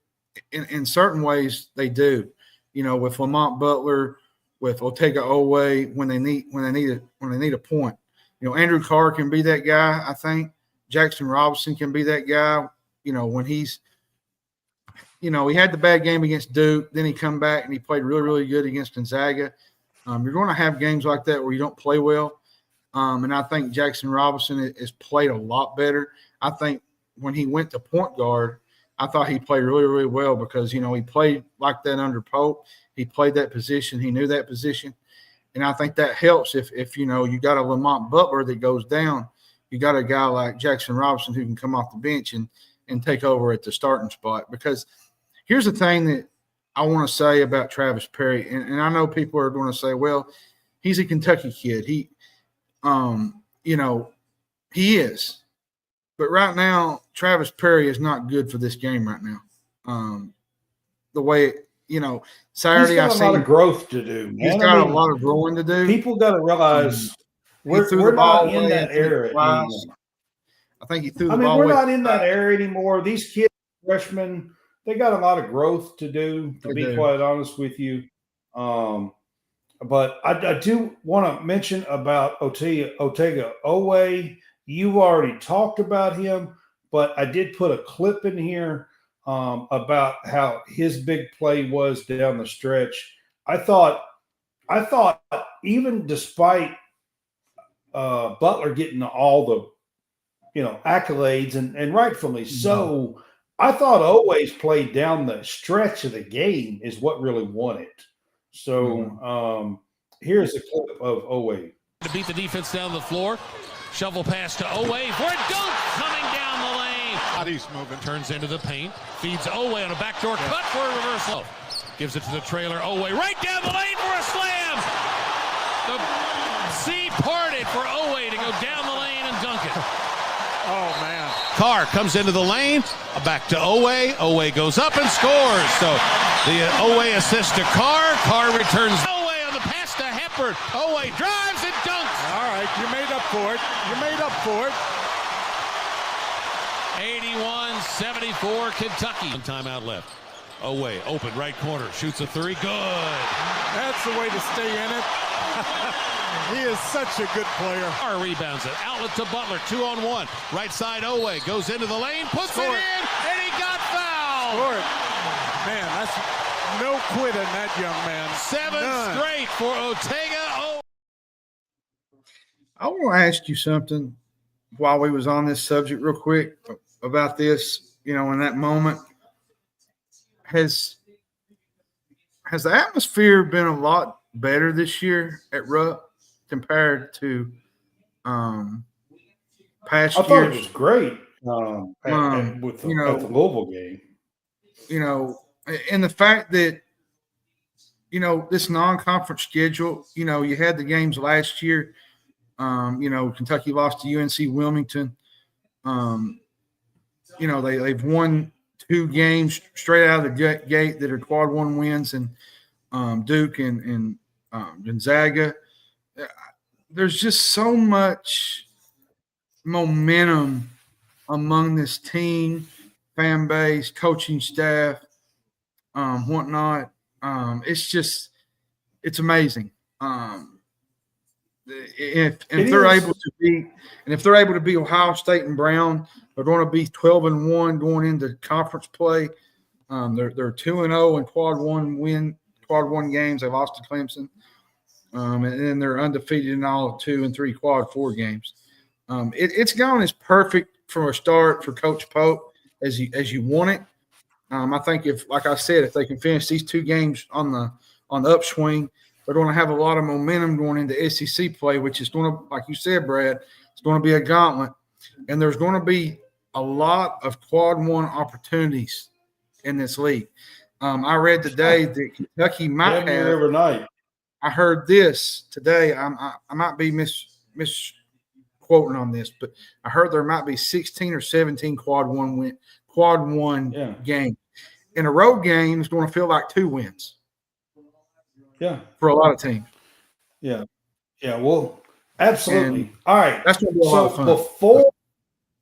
in certain ways they do. With Lamont Butler, with Otega Owe, when they need a point. Andrew Carr can be that guy. I think Jackson Robinson can be that guy. When he's he had the bad game against Duke, then he come back and he played really, really good against Gonzaga. You're going to have games like that where you don't play well. And I think Jackson Robinson has played a lot better. I think when he went to point guard, I thought he played really, really well because, he played like that under Pope. He played that position. He knew that position. And I think that helps if you got a Lamont Butler that goes down, you got a guy like Jackson Robinson who can come off the bench and take over at the starting spot. Because here's the thing that I want to say about Travis Perry, and I know people are going to say, well, he's a Kentucky kid. He is. But right now, Travis Perry is not good for this game right now. The way, Saturday he's got a lot of growth to do, man. He's got a lot of growing to do. People got to realize we're not in that era anymore. I think he threw the ball we're away. not in that era anymore. These kids, freshmen, they got a lot of growth to do, to be quite honest with you. But I do want to mention about Otega Owe. You've already talked about him, but I did put a clip in here about how his big play was down the stretch. I thought even despite Butler getting all the accolades and rightfully so, I thought Owe's play down the stretch of the game is what really won it. So here's a clip of Owe. To beat the defense down the floor. Shovel pass to Owe for a dunk coming down the lane. Bodies moving. Turns into the paint. Feeds Owe on a backdoor cut for a reversal. Gives it to the trailer. Owe right down the lane for a slam. The sea parted for Owe to go down the lane and dunk it. Oh, man. Carr comes into the lane. Back to Owe. Owe goes up and scores. So the Owe assist to Carr. Carr returns. Owe on the pass to Hepburn. Owe drives and dunks. All right, you made up for it. 81-74 Kentucky. One timeout left. Owe open right corner. Shoots a three. Good. That's the way to stay in it. He is such a good player. Carr rebounds it. Outlet to Butler. 2-on-1. Right side Owe goes into the lane. Puts it in. And he got fouled. Scored. Man, that's no quit in that young man. None. Straight for Otega Owe. I want to ask you something while we was on this subject real quick about this, in that moment. Has the atmosphere been a lot better this year at Rupp compared to past years? I thought it was great at the Louisville game. And the fact that, this non-conference schedule, you had the games last year. Kentucky lost to UNC Wilmington. They've won 2 games straight out of the gate that are quad 1 wins, and Duke and Gonzaga. There's just so much momentum among this team, fan base, coaching staff, whatnot. It's amazing. If they're able to beat Ohio State and Brown, they're going to be 12-1 going into conference play. They're 2-0 in quad 1 games. They lost to Clemson, and then they're undefeated in all 2 and 3 quad 4 games. It's gone as perfect from a start for Coach Pope as you want it. I think if they can finish these 2 games on the upswing, they're going to have a lot of momentum going into SEC play, which is going to, like you said, Brad, it's going to be a gauntlet, and there's going to be a lot of quad 1 opportunities in this league. I read today that Kentucky might have every night. I heard this today. I might be misquoting on this, but I heard there might be 16 or 17 quad 1 game. In a road game, it's going to feel like 2 wins. Yeah, for a lot of teams. Yeah. Well, absolutely. And all right. That's going to be a lot of fun.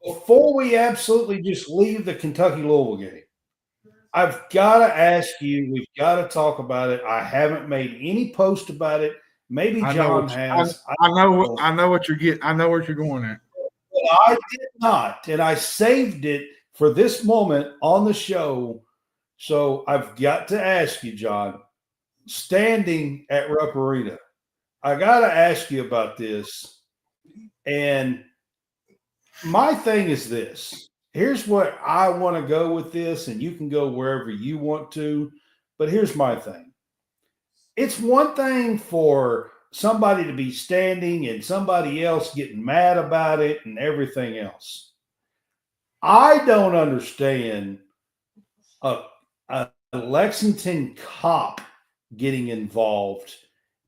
Before we absolutely just leave the Kentucky Louisville game, I've got to ask you. We've got to talk about it. I haven't made any post about it. Maybe John has. I know what you're getting. I know what you're going at. I did not, and I saved it for this moment on the show. So I've got to ask you, John. Standing at Rupp Arena, I got to ask you about this. And my thing is this. Here's what I want to go with this, and you can go wherever you want to. But here's my thing. It's one thing for somebody to be standing and somebody else getting mad about it and everything else. I don't understand a Lexington cop getting involved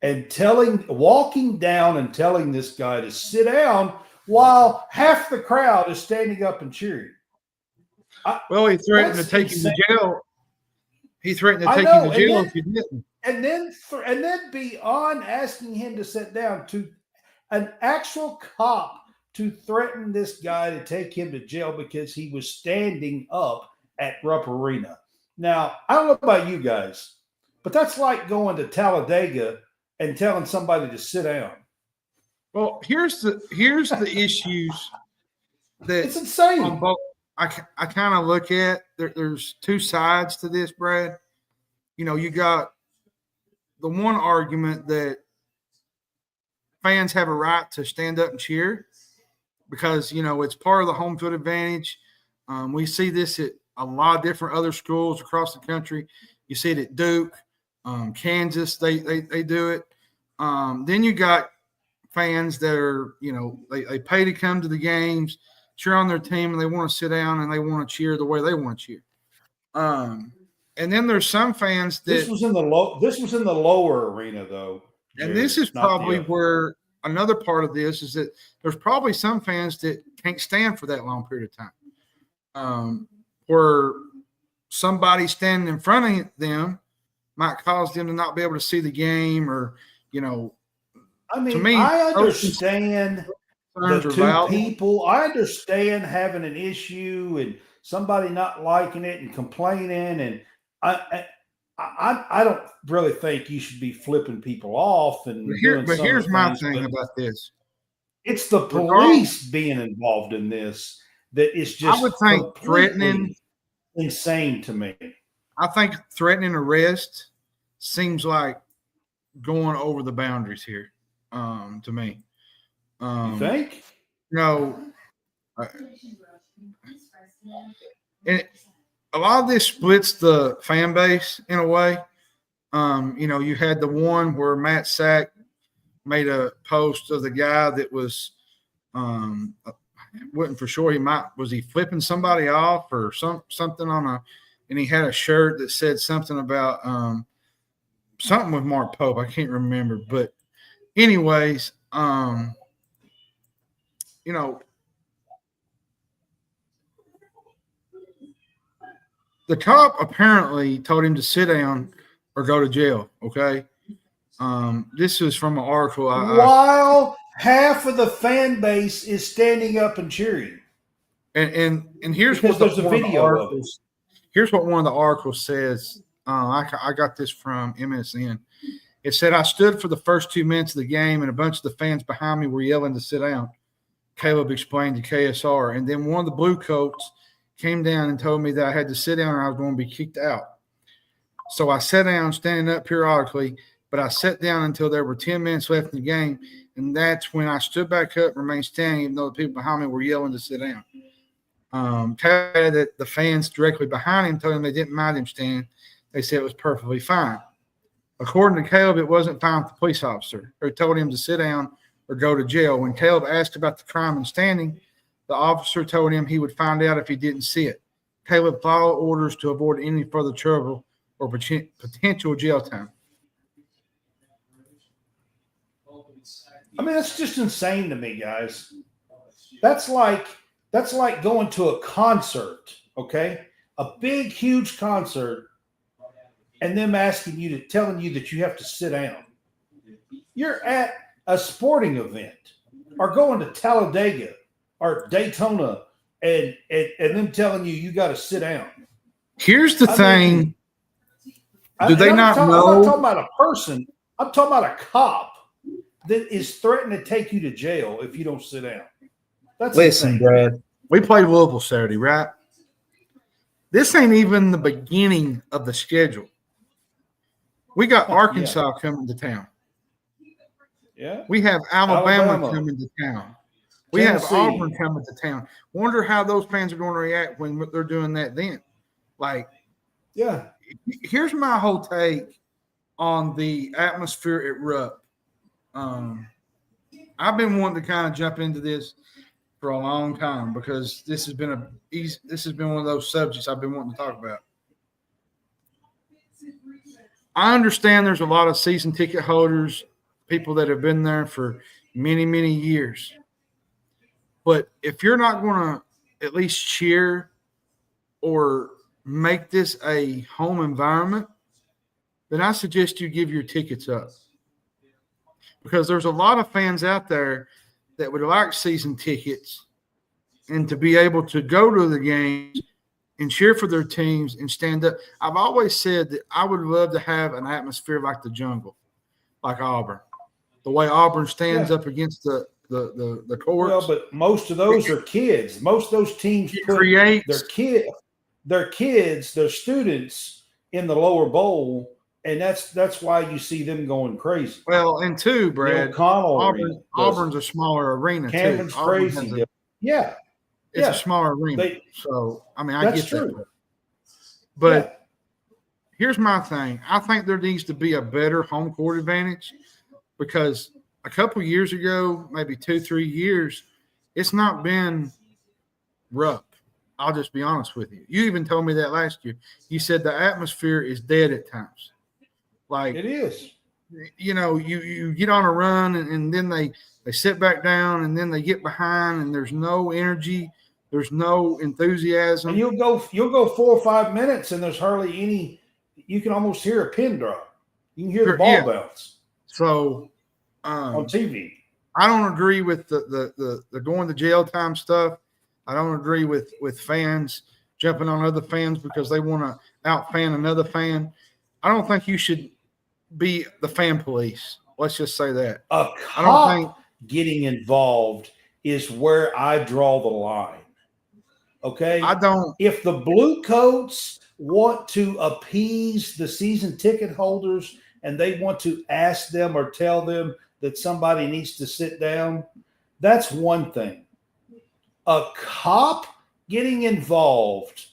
and walking down and telling this guy to sit down while half the crowd is standing up and cheering. He threatened to take him to jail. He threatened to take him to jail if he didn't. And then beyond asking him to sit down, to an actual cop to threaten this guy to take him to jail because he was standing up at Rupp Arena. Now, I don't know about you guys, but that's like going to Talladega and telling somebody to sit down. Well, here's the issues that it's insane. On both, I kind of look at there's 2 sides to this, Brad. You got the one argument that fans have a right to stand up and cheer because it's part of the home field advantage. We see this at a lot of different other schools across the country. You see it at Duke. Kansas, they do it. Then you got fans that are, they pay to come to the games, cheer on their team, and they want to sit down and they want to cheer the way they want to cheer. And then there's some fans that this was in the lower arena though. And this is probably where another part of this is that there's probably some fans that can't stand for that long period of time. Where somebody standing in front of them might cause them to not be able to see the game or, I mean, to me, I understand the 2 valid. people. I understand having an issue and somebody not liking it and complaining. And I don't really think you should be flipping people off. And here's my thing about this. It's the police being involved in this that is just, I would think, threatening, insane to me. I think threatening arrest seems like going over the boundaries here, to me. You think? No. And a lot of this splits the fan base in a way. You had the one where Matt Sack made a post of the guy that was wasn't for sure was he flipping somebody off or something and he had a shirt that said something about something with Mark Pope. I can't remember. But anyways, you know, the cop apparently told him to sit down or go to jail. Okay. This is from an article. While half of the fan base is standing up and cheering. And here's because what there's a video of it. Here's what one of the articles says. I got this from MSN. It said, I stood for the first 2 minutes of the game, and a bunch of the fans behind me were yelling to sit down. Caleb explained to KSR. And then one of the blue coats came down and told me that I had to sit down or I was going to be kicked out. So I sat down, standing up periodically, but I sat down until there were 10 minutes left in the game, and that's when I stood back up, remained standing, even though the people behind me were yelling to sit down. Caleb said that the fans directly behind him told him they didn't mind him standing. They said it was perfectly fine. According to Caleb, it wasn't fine with the police officer who told him to sit down or go to jail. When Caleb asked about the crime and standing, the officer told him he would find out if he didn't see it. Caleb followed orders to avoid any further trouble or potential jail time. I mean, that's just insane to me, guys. That's like going to a concert, okay? A big, huge concert, and them telling you that you have to sit down. You're at a sporting event or going to Talladega or Daytona and them telling you got to sit down. Here's the thing. Do they not know? I'm not talking about a person. I'm talking about a cop that is threatening to take you to jail if you don't sit down. Listen, Brad. We played Louisville Saturday, right? This ain't even the beginning of the schedule. We got Arkansas coming to town. Yeah. We have Alabama coming to town. We have Auburn coming to town. Wonder how those fans are going to react when they're doing that then. Like, yeah. Here's my whole take on the atmosphere at Rupp. I've been wanting to kind of jump into this for a long time because this has been one of those subjects I've been wanting to talk about. I understand there's a lot of season ticket holders, people that have been there for many, many years. But if you're not going to at least cheer or make this a home environment, then I suggest you give your tickets up. Because there's a lot of fans out there that would like season tickets and to be able to go to the games and cheer for their teams and stand up. I've always said that I would love to have an atmosphere like the Jungle, like Auburn. The way Auburn stands up against the courts. Well, but most of those are kids. Most of those teams create their kids, their students in the lower bowl, and that's why you see them going crazy. Well, and two, Brad, Auburn's a smaller arena too. Crazy. It's a smaller arena. So I mean, I get true. that. But here's my thing. I think there needs to be a better home court advantage because a couple years ago, maybe 2-3 years, it's not been Rupp. I'll just be honest with you. You even told me that last year. You said the atmosphere is dead at times. Like it is. You know, you get on a run and then they sit back down and then they get behind and there's no energy, there's no enthusiasm. And you'll go 4 or 5 minutes and there's hardly any. You can almost hear a pin drop. You can hear the ball bounce. So on TV, I don't agree with the going to jail time stuff. I don't agree with fans jumping on other fans because they want to out-fan another fan. I don't think you should be the fan police. Let's just say that. A cop getting involved is where I draw the line. Okay? I don't. If the Blue Coats want to appease the season ticket holders and they want to ask them or tell them that somebody needs to sit down, that's one thing. A cop getting involved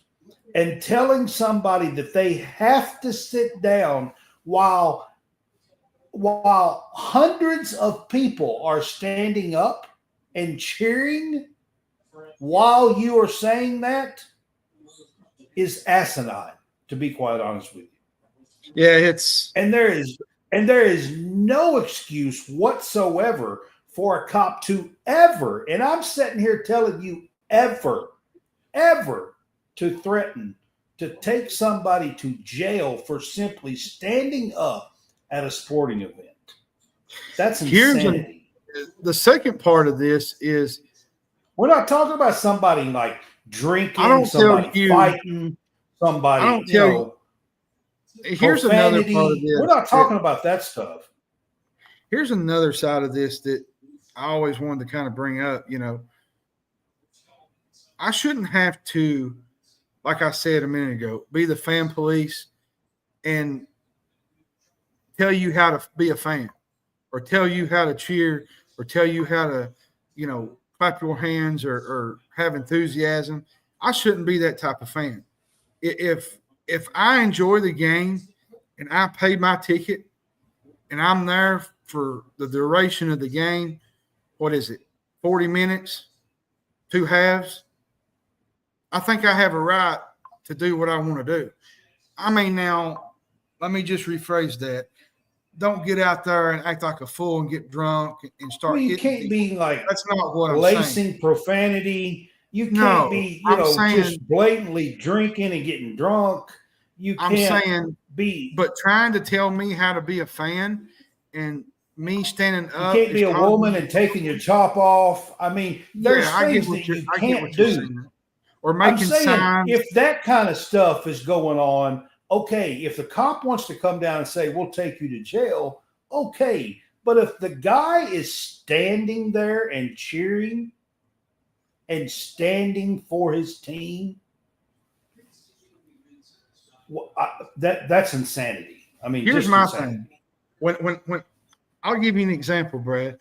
and telling somebody that they have to sit down while hundreds of people are standing up and cheering while you are saying that is asinine, to be quite honest with you. Yeah, it's And there is no excuse whatsoever for a cop to ever, and I'm sitting here telling you ever to threaten to take somebody to jail for simply standing up at a sporting event. That's insanity. The second part of this is we're not talking about somebody like drinking, somebody fighting, somebody, I don't tell you. Here's another part of this. We're not talking about that stuff. Here's another side of this that I always wanted to kind of bring up. I shouldn't have to, like I said a minute ago, be the fan police and tell you how to be a fan or tell you how to cheer or tell you how to, clap your hands or have enthusiasm. I shouldn't be that type of fan. If I enjoy the game and I pay my ticket and I'm there for the duration of the game, what is it, 40 minutes, 2 halves, I think I have a right to do what I want to do. I mean, now, let me just rephrase that. Don't get out there and act like a fool and get drunk and start. Well, you can't be like that's not what I'm lacing saying. Profanity. You can't be, just blatantly drinking and getting drunk. I'm saying be, but trying to tell me how to be a fan and me standing up. You can't be a woman and taking your top off. I mean, there's things that you can't do. Or making signs. If that kind of stuff is going on, okay. If the cop wants to come down and say, we'll take you to jail, okay. But if the guy is standing there and cheering and standing for his team, that's insanity. I mean, here's my thing. When I'll give you an example, Brad.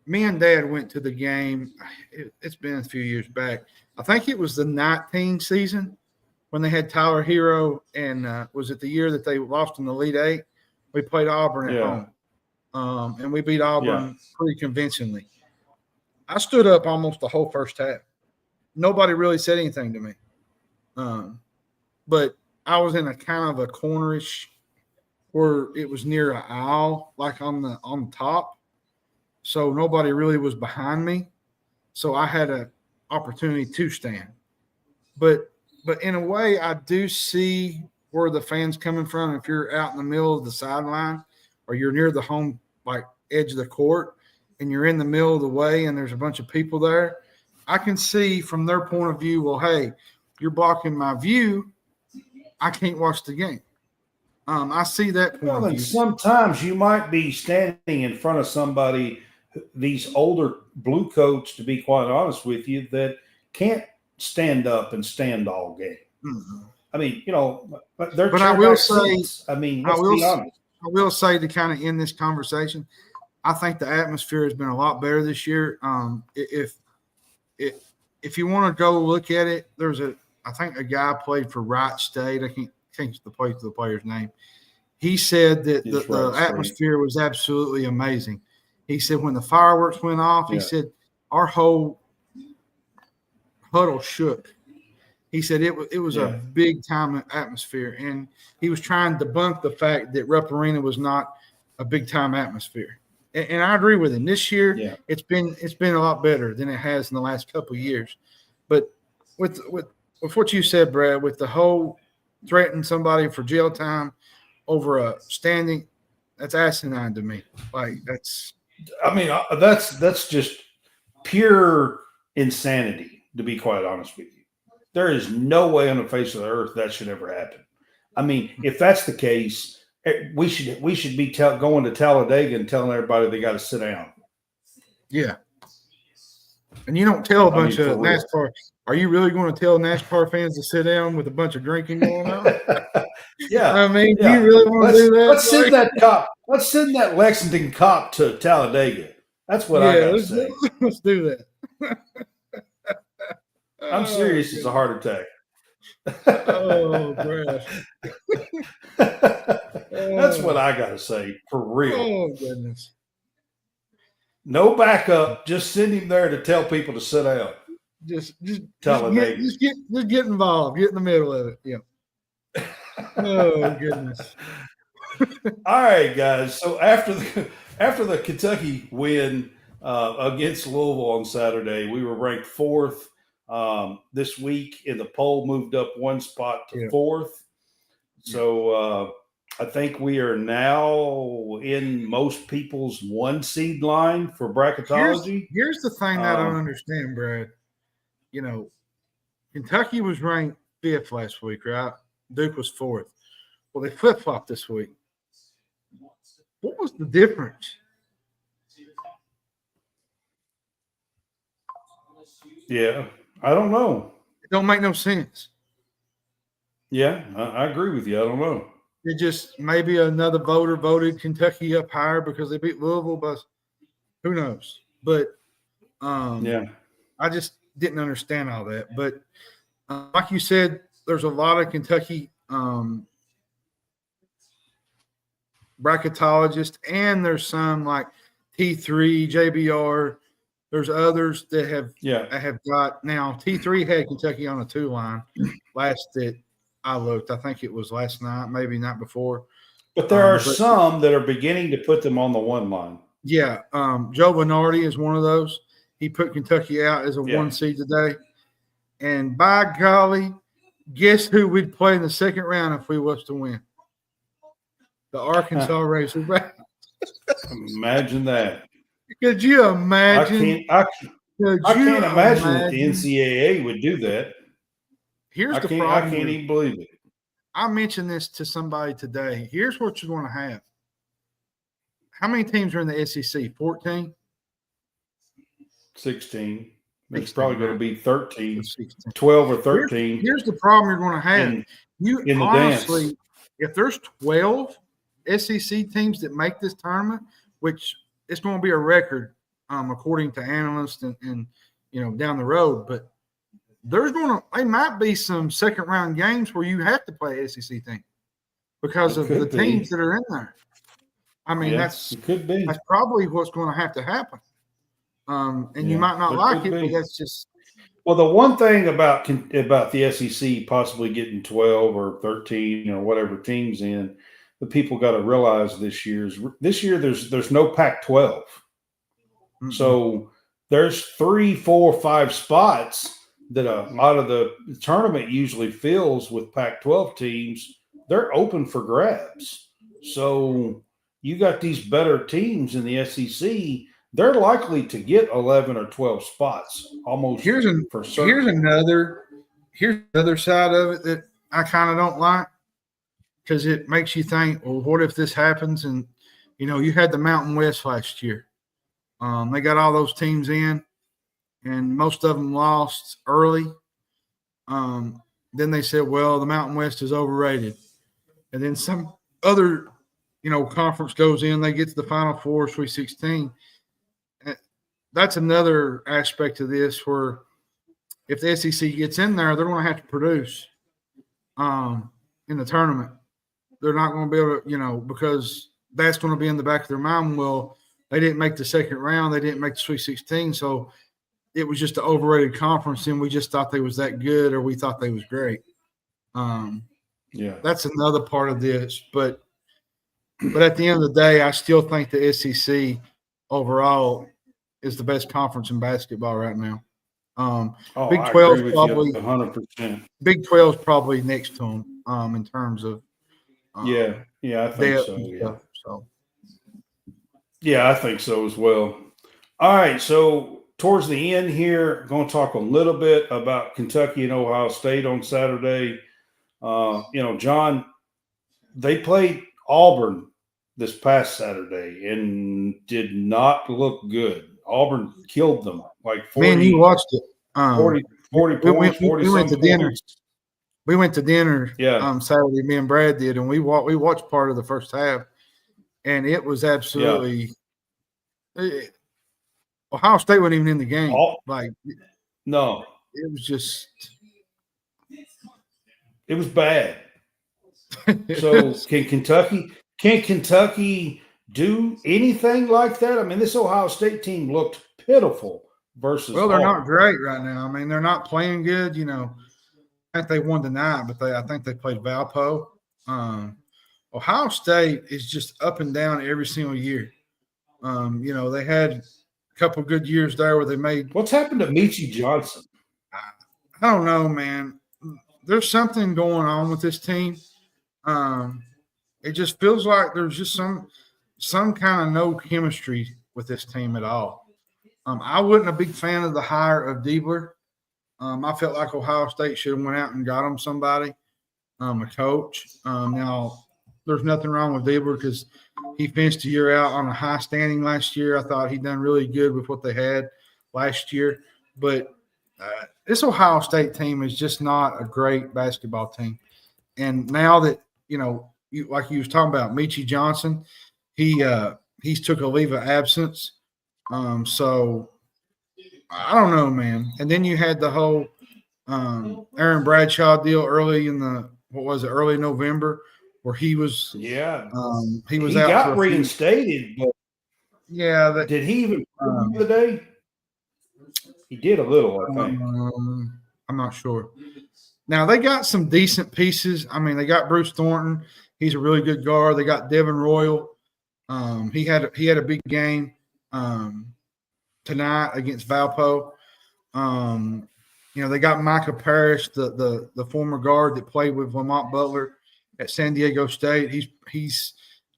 Me and Dad went to the game. It's been a few years back. I think it was the 19 season when they had Tyler Hero, and was it the year that they lost in the Elite Eight? We played Auburn at home, and we beat Auburn pretty convincingly. I stood up almost the whole first half. Nobody really said anything to me, but I was in a kind of a cornerish where it was near an aisle, like on the top. So nobody really was behind me. So I had an opportunity to stand. But in a way, I do see where the fans coming from. If you're out in the middle of the sideline or you're near the home like edge of the court and you're in the middle of the way and there's a bunch of people there, I can see from their point of view, well, hey, you're blocking my view. I can't watch the game. I see that point of view. Sometimes you might be standing in front of somebody, these older blue coats, to be quite honest with you, that can't stand up and stand all game. Mm-hmm. I mean, but I will say, I mean, let's be honest. I will say, to kind of end this conversation, I think the atmosphere has been a lot better this year. If you want to go look at it, I think a guy played for Wright State. I can't think of the player's name. He said that the atmosphere was absolutely amazing. He said when the fireworks went off, he said our whole huddle shook. He said it was a big time atmosphere, and he was trying to debunk the fact that Rupp Arena was not a big time atmosphere. And I agree with him. This year, it's been a lot better than it has in the last couple of years. But with what you said, Brad, with the whole threatening somebody for jail time over a standing, that's asinine to me. Like that's just pure insanity, to be quite honest with you. There is no way on the face of the earth that should ever happen. I mean, if that's the case, we should be going to Talladega and telling everybody they got to sit down. Yeah. And you don't tell a bunch of NASCAR. Are you really going to tell NASCAR fans to sit down with a bunch of drinking going on? Yeah. Do you really want to do that? Let's send that Lexington cop to Talladega. That's what I got to say. Let's do that. I'm serious. It's a heart attack. Oh, Brad. That's what I got to say, for real. Oh, goodness. No backup. Just send him there to tell people to sit down. Just get involved. Get in the middle of it. Yeah. Oh, goodness. All right, guys. So after the Kentucky win against Louisville on Saturday, we were ranked fourth. This week in the poll, moved up one spot to fourth. So I think we are now in most people's 1 seed line for bracketology. Here's the thing that I don't understand, Brad. You know, Kentucky was ranked 5th last week, right? Duke was 4th. Well, they flip-flopped this week. What was the difference? Yeah, I don't know. It don't make no sense. Yeah, I agree with you. I don't know. It just maybe another voter voted Kentucky up higher because they beat Louisville, but who knows? But yeah, I just didn't understand all that. But like you said, there's a lot of Kentucky bracketologists, and there's some like T3, JBR. There's others that have got now. T3 had Kentucky on a 2 line last that I looked. I think it was last night, maybe not before. But there are some that are beginning to put them on the 1 line. Yeah, Joe Bernardi is one of those. He put Kentucky out as a 1 seed today. And by golly, guess who we'd play in the second round if we was to win? The Arkansas Razorbacks. Imagine that. Could you imagine? I can't imagine that the NCAA would do that. Here's the problem. I can't even believe it. I mentioned this to somebody today. Here's what you're going to have. How many teams are in the SEC? 14? 16. It's probably going to be 13, 12 or 13. Here's the problem you're going to have. In the honestly, dance. If there's 12 SEC teams that make this tournament, which it's going to be a record according to analysts and down the road, but there might be some second round games where you have to play SEC team because of the teams that are in there. I mean, that's probably what's going to happen. And you might not like it, but that's just. Well, the one thing about the SEC possibly getting 12 or 13 or whatever teams in, the people got to realize this year there's no Pac-12. Mm-hmm. So there's 3, 4, 5 spots that a lot of the tournament usually fills with Pac-12 teams. They're open for grabs. So you got these better teams in the SEC. They're likely to get 11 or 12 spots almost for certain. Here's another side of it that I kind of don't like, because it makes you think, well, what if this happens? And, you had the Mountain West last year. They got all those teams in, and most of them lost early. Then they said, well, the Mountain West is overrated. And then some other, conference goes in, they get to the Final Four, Sweet 16. That's another aspect of this where if the SEC gets in there, they're going to have to produce in the tournament. They're not going to be able to, because that's going to be in the back of their mind. Well, they didn't make the second round. They didn't make the Sweet 16. So it was just an overrated conference, and we just thought they was that good, or we thought they was great. That's another part of this. But at the end of the day, I still think the SEC overall is the best conference in basketball right now. Big 12 is probably 100%. Big 12 is probably next to them in terms of I think so. I think so as well. All right, so towards the end here, going to talk a little bit about Kentucky and Ohio State on Saturday. John, they played Auburn this past Saturday and did not look good. Auburn killed them like 40. Man, you watched it. 40 points, 40 we went to dinner. Points. We went to dinner Saturday, me and Brad did, and we watched part of the first half, and it was absolutely Ohio State wasn't even in the game. No. It was just – it was bad. So can Kentucky do anything like that? I mean, this Ohio State team looked pitiful versus they're not great right now. I mean, they're not playing good. I think they won tonight, but I think they played Valpo. Ohio State is just up and down every single year. They had a couple good years there where they made. What's happened to Michi Johnson? I don't know, man. There's something going on with this team. It just feels like there's just some kind of no chemistry with this team at all. I wasn't a big fan of the hire of Diebler. I felt like Ohio State should have went out and got him somebody, a coach. Now, there's nothing wrong with Diebler because he finished the year out on a high standing last year. I thought he'd done really good with what they had last year. But this Ohio State team is just not a great basketball team. And now that, like you was talking about, Michi Johnson, he's took a leave of absence. So I don't know, man. And then you had the whole Aaron Bradshaw deal early November, where he was he got out reinstated, but did he even play the day? He did a little, I think. I'm not sure. Now they got some decent pieces. I mean, they got Bruce Thornton. He's a really good guard. They got Devin Royal. He had a big game tonight against Valpo. They got Micah Parrish, the former guard that played with Lamont Butler at San Diego State. He's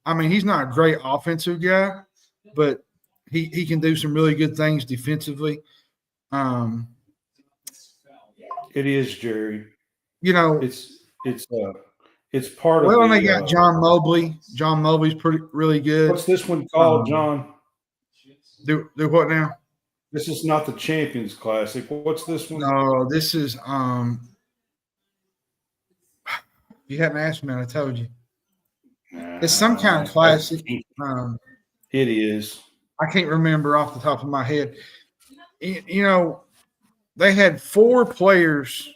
not a great offensive guy, but he can do some really good things defensively. It is, Jerry. It's part of. Well, and they got John Mobley. John Mobley's really good. What's this one called, John? Do what now? This is not the Champions Classic. What's this one? No, this is you hadn't asked me, I told you. It's some kind of classic. It is. I can't remember off the top of my head. They had 4 players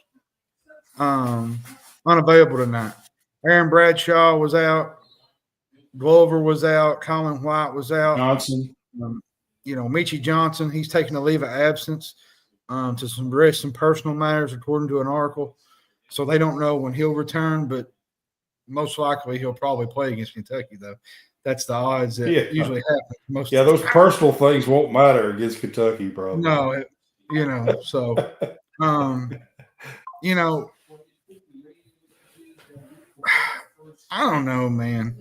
unavailable tonight. Aaron Bradshaw was out. Glover was out. Colin White was out. Johnson. Michi Johnson, he's taking a leave of absence to address some personal matters, according to an article. So they don't know when he'll return, but most likely he'll probably play against Kentucky, though. That's the odds that usually happen. Those personal things won't matter against Kentucky, probably. No, so, I don't know, man.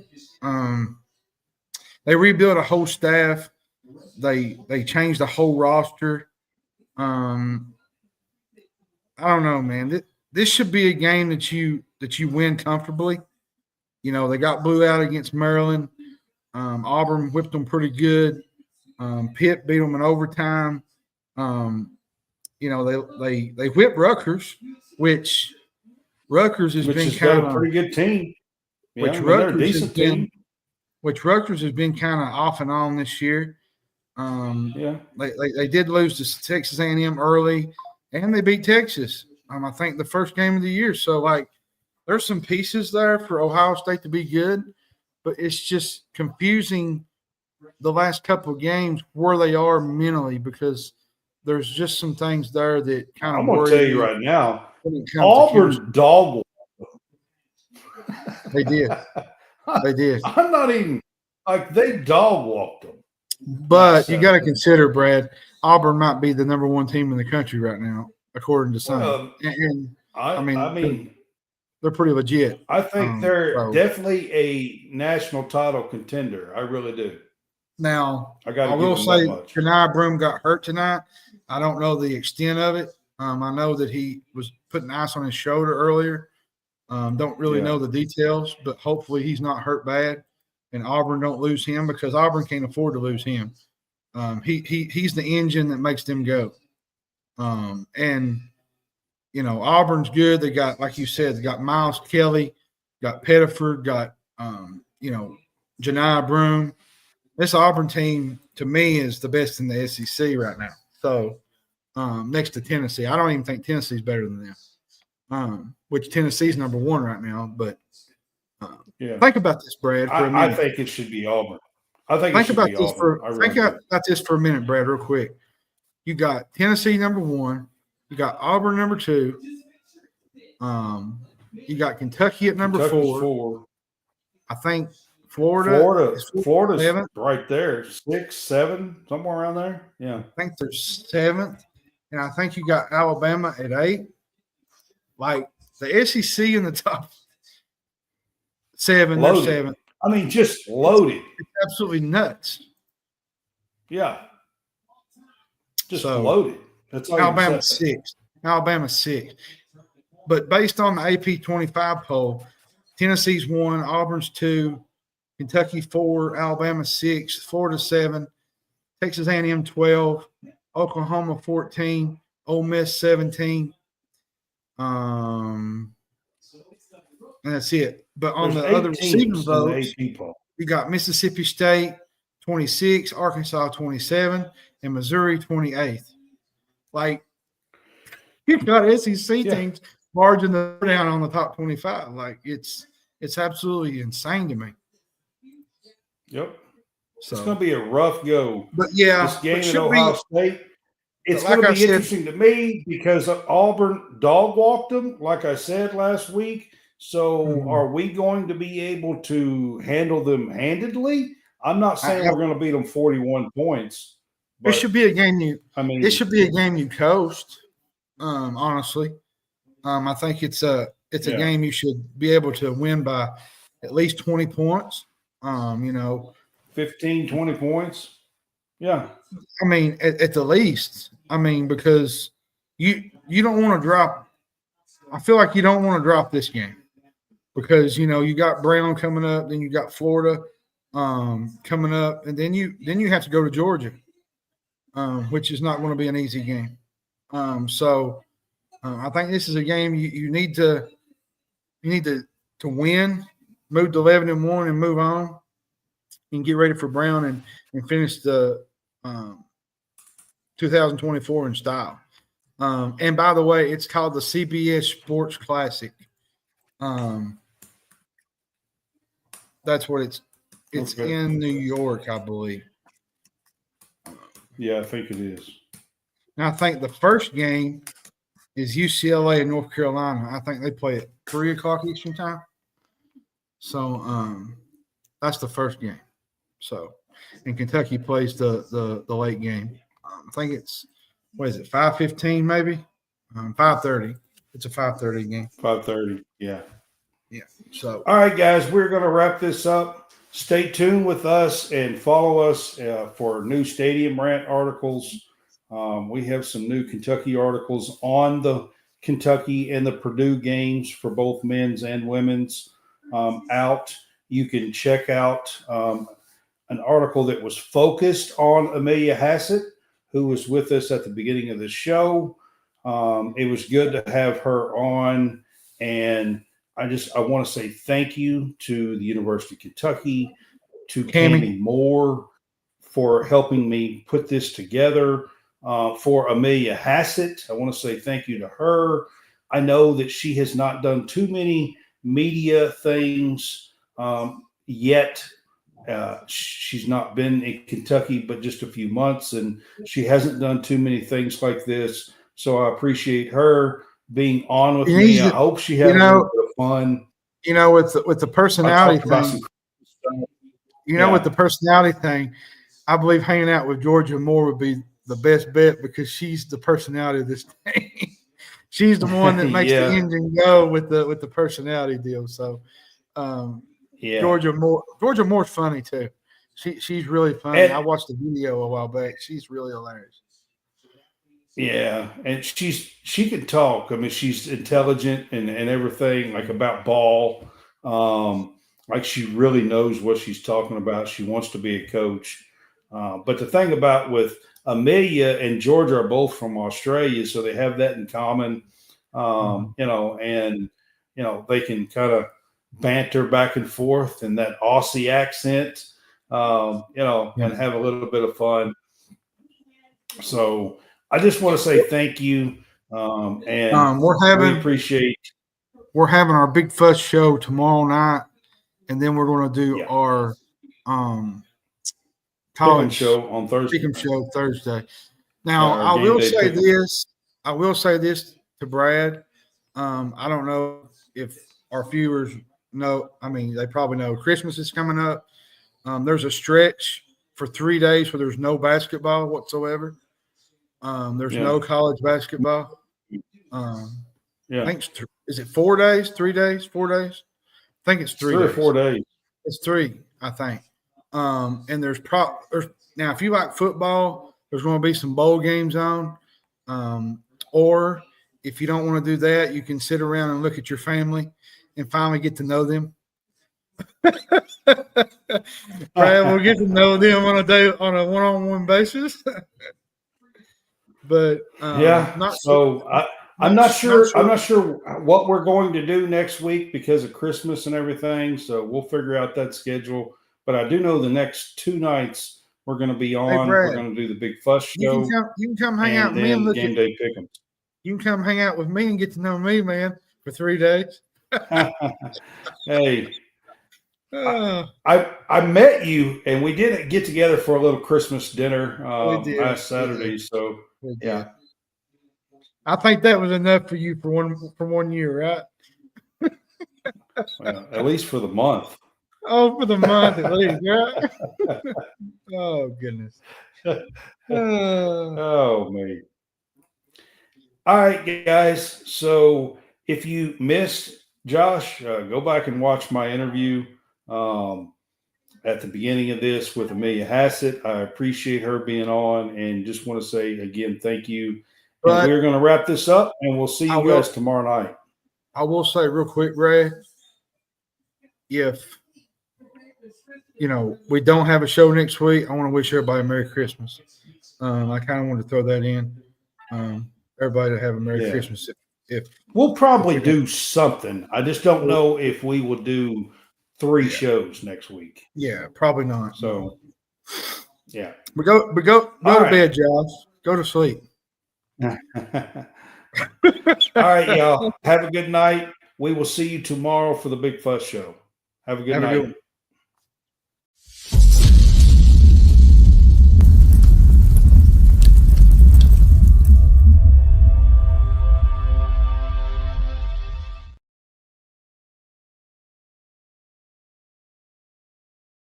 They rebuilt a whole staff. They changed the whole roster. I don't know, man. This should be a game that you win comfortably. They got blew out against Maryland. Auburn whipped them pretty good. Pitt beat them in overtime. They whipped Rutgers, which Rutgers has been kind of a pretty good team. Rutgers has been kind of off and on this year. They did lose to Texas A&M early, and they beat Texas. I think the first game of the year. So, there's some pieces there for Ohio State to be good, but it's just confusing the last couple of games where they are mentally, because there's just some things there that kind of I'm going to tell you right now, Auburn's dog. They did. They did. I'm not even they dog walked them. But you got to consider, Brad, Auburn might be the number 1 team in the country right now, according to some. I mean, they're pretty legit. I think they're definitely a national title contender. I really do. Now, I will say, Janai Broome got hurt tonight. I don't know the extent of it. I know that he was putting ice on his shoulder earlier. Don't really know the details, but hopefully he's not hurt bad, and Auburn don't lose him, because Auburn can't afford to lose him. He's the engine that makes them go. Auburn's good. They got, like you said, they got Miles Kelly, got Pettiford, got Janai Broome. This Auburn team, to me, is the best in the SEC right now. So, next to Tennessee. I don't even think Tennessee's better than them, which Tennessee's number 1 right now. But think about this, Brad, for a minute. I think it should be Auburn. Think about this for a minute, Brad, real quick. You got Tennessee number 1. You got Auburn number 2. You got Kentucky at number Kentucky's 4. I think Florida's Florida's right there, 6, 7, somewhere around there. Yeah, I think they're 7th, and I think you got Alabama at 8. Like the SEC in the top 7, loaded. they're 7th. I mean, just loaded. It's absolutely nuts. Yeah, just So, loaded. That's all Alabama 6. Alabama 6. But based on the AP 25 poll, Tennessee's 1, Auburn's 2, Kentucky 4, Alabama 6, Florida 7, Texas A&M 12, Oklahoma 14, Ole Miss 17. And that's it. But on There's the other 8 receiving teams in votes, the AP poll. you got Mississippi State 26, Arkansas 27, and Missouri 28th. Like, you've got SEC teams margin down on the top 25. Like, it's absolutely insane to me. Yep. So It's going to be a rough go. But yeah, This game it at should Ohio be. State, it's But like going to I be said- interesting to me because Auburn dog walked them, like I said last week. So are we going to be able to handle them handedly? I'm not saying we're going to beat them 41 points. It should be a game it should be a game you coast. Honestly, I think it's a game you should be able to win by at least 20 points. 15, 20 points. Yeah. I mean, at the least. I mean, because you don't want to drop. I feel like you don't want to drop this game because you got Brown coming up, then you got Florida coming up, and then you have to go to Georgia, which is not going to be an easy game. So I think this is a game you need to win, move to 11-1, and move on, and get ready for Brown and finish the 2024 in style. And by the way, it's called the CBS Sports Classic. That's what it's in New York, I believe. Yeah, I think it is. And I think the first game is UCLA and North Carolina. I think they play at 3:00 Eastern time. So that's the first game. So, and Kentucky plays the late game. I think it's 5:15 maybe, 5:30. It's a 5:30 game. 5:30. Yeah. Yeah. So, all right, guys, we're going to wrap this up. Stay tuned with us and follow us for new Stadium Rant articles. We have some new Kentucky articles on the Kentucky and the Purdue games for both men's and women's out. You can check out an article that was focused on Amelia Hassett, who was with us at the beginning of the show. It was good to have her on, and I want to say thank you to the University of Kentucky, to Cammie Moore for helping me put this together. For Amelia Hassett, I want to say thank you to her. I know that she has not done too many media things yet. She's not been in Kentucky but just a few months, and she hasn't done too many things like this. So I appreciate her being on with me. I hope she had a little bit of fun. With the personality thing. With the personality thing, I believe hanging out with Georgia Moore would be the best bet because she's the personality of this thing. She's the one that makes the engine go with the personality deal. So, Georgia Moore's funny too. She's really funny. I watched the video a while back. She's really hilarious. Yeah, and she can talk. I mean, she's intelligent and everything, like about ball. Like she really knows what she's talking about. She wants to be a coach. But the thing about with Amelia and Georgia are both from Australia, so they have that in common. They can kind of banter back and forth in that Aussie accent, and have a little bit of fun. So I just want to say thank you. And we appreciate. We're having our Big Fuss show tomorrow night, and then we're going to do our college show on Thursday. Pick'em show Thursday. Now, I will say this to Brad. I don't know if our viewers know. I mean, they probably know Christmas is coming up. There's a stretch for 3 days where there's no basketball whatsoever. There's no college basketball. I think is it 4 days, 3 days, 4 days? I think it's 3 or days. 4 days. It's 3, I think. And there's now if you like football, there's going to be some bowl games on. Or if you don't want to do that, you can sit around and look at your family and finally get to know them. Brad, we'll get to know them on a one-on-one basis. But I'm not sure what we're going to do next week because of Christmas and everything. So we'll figure out that schedule. But I do know the next 2 nights we're going to be on. Hey, Brad, we're going to do the Big Fuss show. You can come hang out with me and look Game at Day Pick'em. You can come hang out with me and get to know me, man, for 3 days. Hey, I met you and we did get together for a little Christmas dinner last Saturday. So yeah, I think that was enough for you for 1 year, right? Well, at least for the month. Oh, for the month at least, right? Oh goodness. Oh man. All right, guys. So if you missed Josh, go back and watch my interview at the beginning of this with Amelia Hassett. I appreciate her being on and just want to say again, thank you. And we're going to wrap this up and we'll see you guys tomorrow night. I will say real quick, Ray, if we don't have a show next week, I want to wish everybody a Merry Christmas. I kind of want to throw that in. Everybody to have a Merry Christmas. If we'll probably do something. I just don't know if we will do 3 shows next week. Yeah, probably not. So, yeah. But go to bed, Josh. Go to sleep. All right, y'all. Have a good night. We will see you tomorrow for the Big Fuss show. Have a good night.